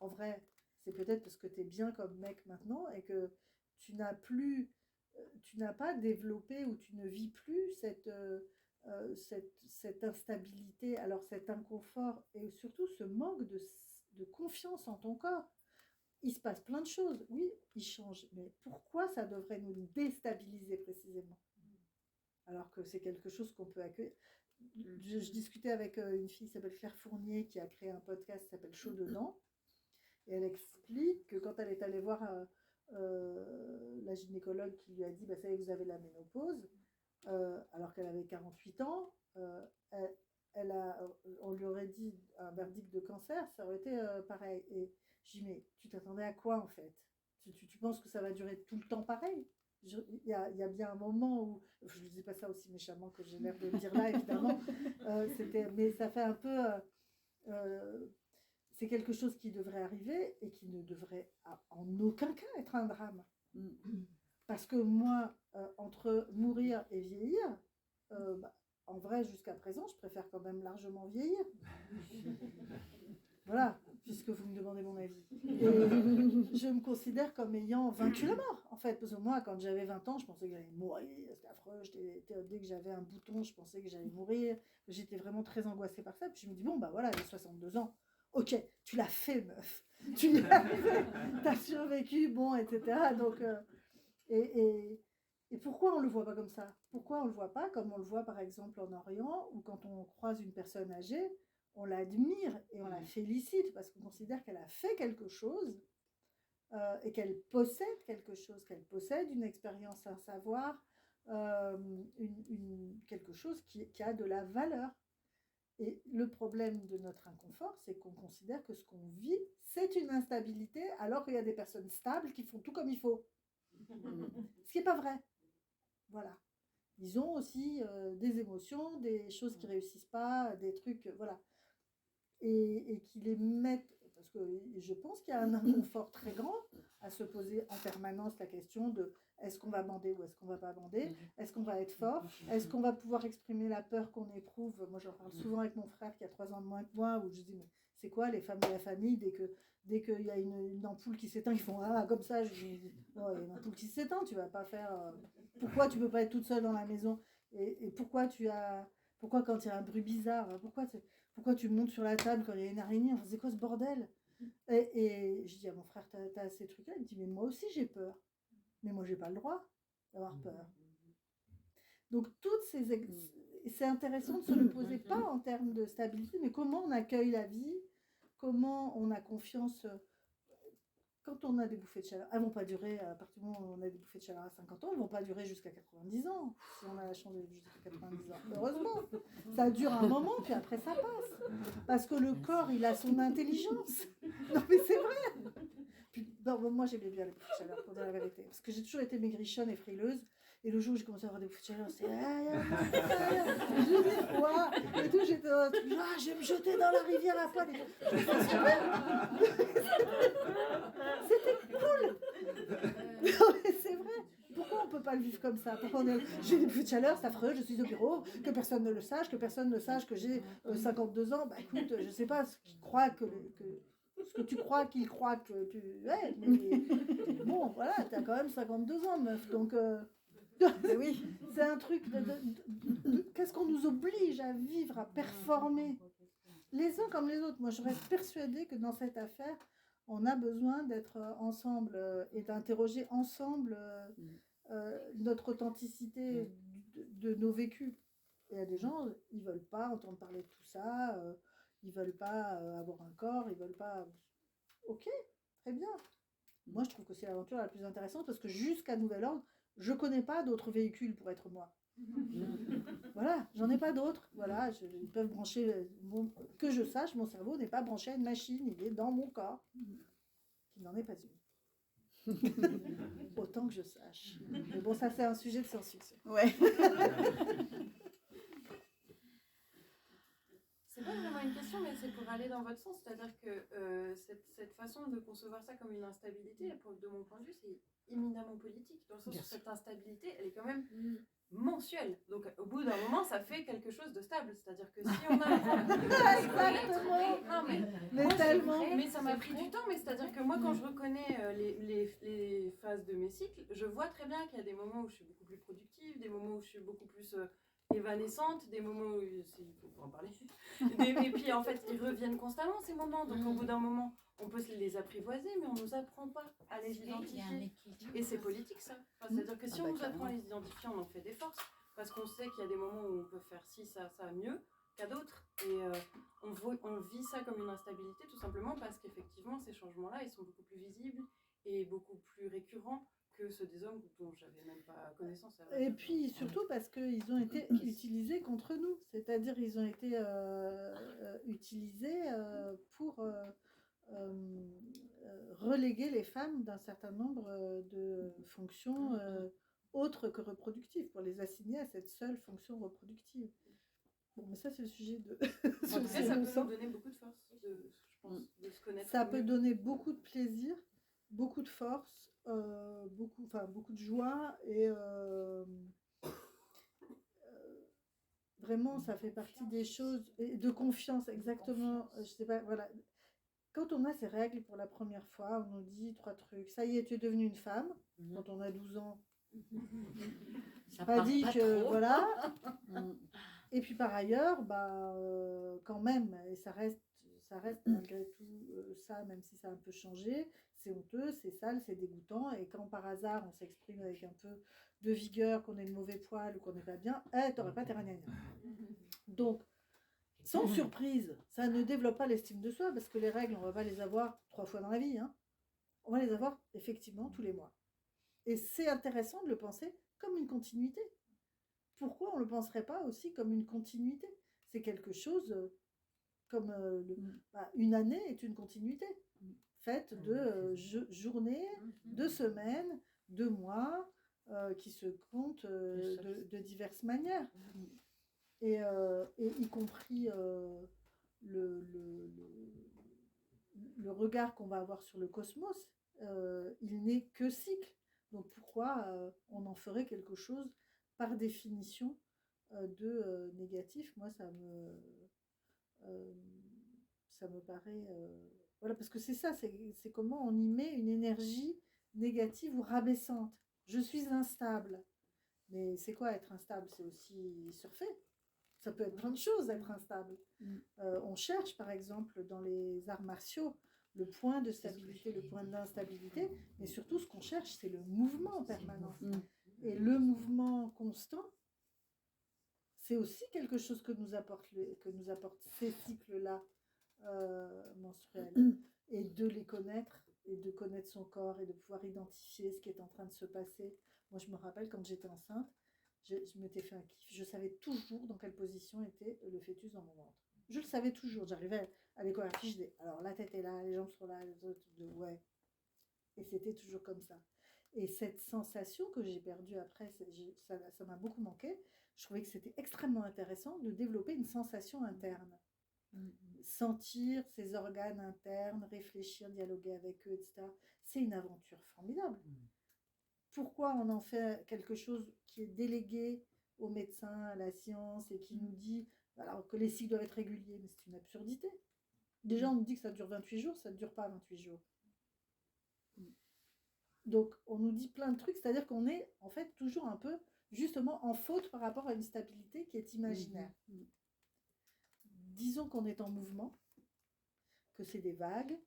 en vrai, c'est peut-être parce que tu es bien comme mec maintenant et que tu n'as pas développé ou tu ne vis plus cette instabilité, alors cet inconfort et surtout ce manque de confiance en ton corps. Il se passe plein de choses, oui, il change, mais pourquoi ça devrait nous déstabiliser précisément? Alors que c'est quelque chose qu'on peut accueillir. Je discutais avec une fille qui s'appelle Claire Fournier qui a créé un podcast qui s'appelle Chaud dedans, et elle explique que quand elle est allée voir la gynécologue qui lui a dit bah, ça y est, vous avez la ménopause, alors qu'elle avait 48 ans, on lui aurait dit un verdict de cancer, ça aurait été pareil. Et je dis, mais tu t'attendais à quoi en fait? Tu penses que ça va durer tout le temps pareil? Il y a bien un moment où, je ne dis pas ça aussi méchamment que j'ai l'air de le dire là, évidemment, mais ça fait un peu, c'est quelque chose qui devrait arriver et qui ne devrait en aucun cas être un drame. Parce que moi, entre mourir et vieillir, en vrai, jusqu'à présent, je préfère quand même largement vieillir. Voilà, puisque vous me demandez mon avis. Et je me considère comme ayant vaincu la mort, en fait. Parce que moi, quand j'avais 20 ans, je pensais que j'allais mourir. C'était affreux. Dès que j'avais un bouton, je pensais que j'allais mourir. J'étais vraiment très angoissée par ça. Puis je me dis, bon, bah voilà, j'ai 62 ans. Ok, tu l'as fait, meuf. Tu l'as fait. T'as survécu, bon, etc. Donc, et pourquoi on ne le voit pas comme ça? Pourquoi on ne le voit pas comme on le voit, par exemple, en Orient, où quand on croise une personne âgée, on l'admire et on la félicite parce qu'on considère qu'elle a fait quelque chose et qu'elle possède quelque chose, qu'elle possède une expérience, un savoir, quelque chose qui a de la valeur. Et le problème de notre inconfort, c'est qu'on considère que ce qu'on vit, c'est une instabilité, alors qu'il y a des personnes stables qui font tout comme il faut. Ce qui n'est pas vrai. Voilà. Ils ont aussi des émotions, des choses qui ne réussissent pas, des trucs, voilà. Et qui les mettent, Parce que je pense qu'il y a un inconfort très grand à se poser en permanence la question de est-ce qu'on va bander ou est-ce qu'on va pas bander? Est-ce qu'on va être fort? Est-ce qu'on va pouvoir exprimer la peur qu'on éprouve? Moi, j'en parle souvent avec mon frère qui a 3 ans de moins que moi, où je dis, mais c'est quoi les femmes de la famille dès qu'il y a une ampoule qui s'éteint, ils font ah comme ça. Je dis, oh, il y a une ampoule qui s'éteint, tu vas pas faire. Pourquoi tu peux pas être toute seule dans la maison? Et pourquoi quand il y a un bruit bizarre, pourquoi tu montes sur la table quand il y a une araignée? Enfin, c'est quoi ce bordel? Et je dis à mon frère, t'as ces trucs-là? Il me dit, mais moi aussi j'ai peur. Mais moi j'ai pas le droit d'avoir peur. Donc c'est intéressant de se le poser pas en termes de stabilité, mais comment on accueille la vie, comment on a confiance. Quand on a des bouffées de chaleur, elles vont pas durer, à partir du moment où on a des bouffées de chaleur à 50 ans, elles vont pas durer jusqu'à 90 ans, si on a la chance de vivre jusqu'à 90 ans. Heureusement, ça dure un moment, puis après ça passe. Parce que le corps, il a son intelligence. Non mais c'est vrai. Puis, non, moi j'aimais bien les bouffées de chaleur, pour dire la vérité. Parce que j'ai toujours été maigrichonne et frileuse. Et le jour où j'ai commencé à avoir des bouffées de chaleur, c'est je dis quoi? Et tout, j'étais dans un truc, je vais me jeter dans la rivière à poil. C'était cool. Non, mais c'est vrai. Pourquoi on ne peut pas le vivre comme ça? Pourquoi j'ai des bouffées de chaleur, c'est affreux, je suis au bureau, que personne ne le sache, que personne ne sache que j'ai 52 ans. Bah écoute, je ne sais pas ce qu'il croit ce que tu crois qu'il croit que tu es. Mais bon, voilà, tu as quand même 52 ans, meuf. Donc, oui, c'est un truc qu'est-ce qu'on nous oblige à vivre, à performer les uns comme les autres. Moi, je reste persuadée que dans cette affaire, on a besoin d'être ensemble et d'interroger ensemble notre authenticité de nos vécus. Il y a des gens, ils veulent pas entendre parler de tout ça, ils veulent pas avoir un corps, ils veulent pas. Ok, très bien. Moi, je trouve que c'est l'aventure la plus intéressante parce que jusqu'à nouvel ordre, je connais pas d'autres véhicules pour être moi. Voilà, j'en ai pas d'autres. Voilà, ils peuvent brancher. Que je sache, mon cerveau n'est pas branché à une machine, il est dans mon corps, qui n'en est pas une. Autant que je sache. Mais bon, ça, c'est un sujet de science-fiction. Ouais. C'est pas vraiment une question, mais c'est pour aller dans votre sens. C'est-à-dire que cette façon de concevoir ça comme une instabilité, de mon point de vue, c'est éminemment politique. Dans le sens où cette instabilité, elle est quand même mensuelle. Donc au bout d'un moment, ça fait quelque chose de stable. C'est-à-dire que si on a... Exactement. Non, mais tellement. Mais ça m'a pris du temps. Mais c'est-à-dire que moi, quand je reconnais les phases de mes cycles, je vois très bien qu'il y a des moments où je suis beaucoup plus productive, des moments où je suis beaucoup plus... évanescente, des moments où il faut en parler. Et puis en fait, ils reviennent constamment ces moments. Donc au bout d'un moment, on peut se les apprivoiser, mais on ne nous apprend pas à les identifier. Et c'est politique ça. Enfin, c'est-à-dire que si on nous apprend à les identifier, on en fait des forces. Parce qu'on sait qu'il y a des moments où on peut faire ci, ça mieux qu'à d'autres. Et on vit ça comme une instabilité tout simplement parce qu'effectivement, ces changements-là, ils sont beaucoup plus visibles et beaucoup plus récurrents que ceux des hommes dont j'avais même pas connaissance. Et puis surtout parce qu'ils ont été utilisés contre nous, c'est-à-dire ils ont été utilisés pour reléguer les femmes d'un certain nombre de fonctions autres que reproductives, pour les assigner à cette seule fonction reproductive. Bon, mais ça c'est le sujet de... En tout cas, ça peut nous donner beaucoup de force, je pense, de se connaître. Ça peut donner beaucoup de plaisir, beaucoup de force, beaucoup de joie et vraiment ça fait partie des choses et de confiance exactement. Je sais pas, voilà. Quand on a ces règles pour la première fois, on nous dit 3 trucs. Ça y est, tu es devenue une femme. Quand on a 12 ans, Ça pas dit pas que trop. voilà. Et puis par ailleurs, quand même, et ça reste malgré tout ça, même si ça a un peu changé, c'est honteux, c'est sale, c'est dégoûtant. Et quand par hasard on s'exprime avec un peu de vigueur, qu'on ait le mauvais poil ou qu'on n'est pas bien, t'aurais pas tes ragnagnas. Donc, sans surprise, ça ne développe pas l'estime de soi parce que les règles, on va pas les avoir 3 fois dans la vie. Hein. On va les avoir effectivement tous les mois. Et c'est intéressant de le penser comme une continuité. Pourquoi on ne le penserait pas aussi comme une continuité? C'est quelque chose comme une année est une continuité, faite de journées, de semaines, de mois, qui se comptent de diverses manières. Et y compris le regard qu'on va avoir sur le cosmos, il n'est que cycle. Donc pourquoi on en ferait quelque chose par définition de négatif? Moi, ça me paraît... voilà, parce que c'est ça, c'est comment on y met une énergie négative ou rabaissante. Je suis instable. Mais c'est quoi être instable? C'est aussi surfer. Ça peut être plein de choses, être instable. On cherche, par exemple, dans les arts martiaux, le point de stabilité, le point d'instabilité, mais surtout, ce qu'on cherche, c'est le mouvement permanent. Et le mouvement constant, c'est aussi quelque chose que nous apportent ces cycles-là menstruels. Et de les connaître, et de connaître son corps, et de pouvoir identifier ce qui est en train de se passer. Moi, je me rappelle, quand j'étais enceinte, je m'étais fait un kiff. Je savais toujours dans quelle position était le fœtus dans mon ventre. Je le savais toujours. J'arrivais à l'échographie, je disais, alors la tête est là, les jambes sont là, les autres, ouais. Et c'était toujours comme ça. Et cette sensation que j'ai perdue après, ça m'a beaucoup manqué. Je trouvais que c'était extrêmement intéressant de développer une sensation interne. Sentir ses organes internes, réfléchir, dialoguer avec eux, etc. C'est une aventure formidable. Pourquoi on en fait quelque chose qui est délégué aux médecins, à la science, et qui nous dit alors que les cycles doivent être réguliers? Mais c'est une absurdité. Déjà, on nous dit que ça dure 28 jours, ça ne dure pas 28 jours. Donc, on nous dit plein de trucs, c'est-à-dire qu'on est en fait toujours un peu, justement, en faute par rapport à une stabilité qui est imaginaire. Disons qu'on est en mouvement, que c'est des vagues,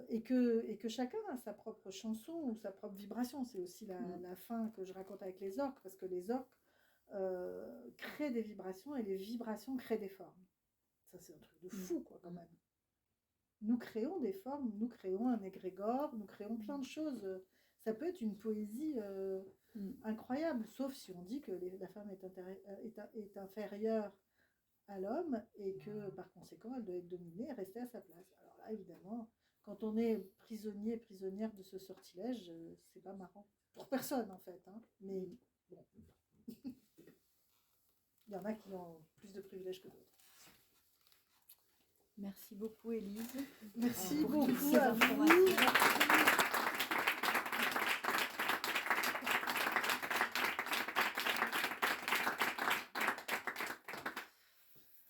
et que chacun a sa propre chanson ou sa propre vibration. C'est aussi la fin que je raconte avec les orques, parce que les orques créent des vibrations et les vibrations créent des formes. Ça, c'est un truc de fou, quoi, quand même. Nous créons des formes, nous créons un égrégore, nous créons plein de choses. Ça peut être une poésie incroyable, sauf si on dit que la femme est inférieure à l'homme et que par conséquent elle doit être dominée et rester à sa place. Alors là, évidemment, quand on est prisonnier, prisonnière de ce sortilège, c'est pas marrant. Pour personne en fait, hein. Mais bon. Il y en a qui ont plus de privilèges que d'autres. Merci beaucoup, Élise. Merci pour beaucoup toutes ces à vous. informations.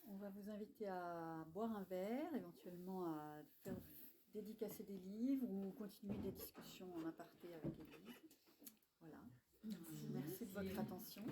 On va vous inviter à boire un verre, éventuellement à faire dédicacer des livres ou continuer des discussions en aparté avec Élise. Voilà. Merci de votre attention.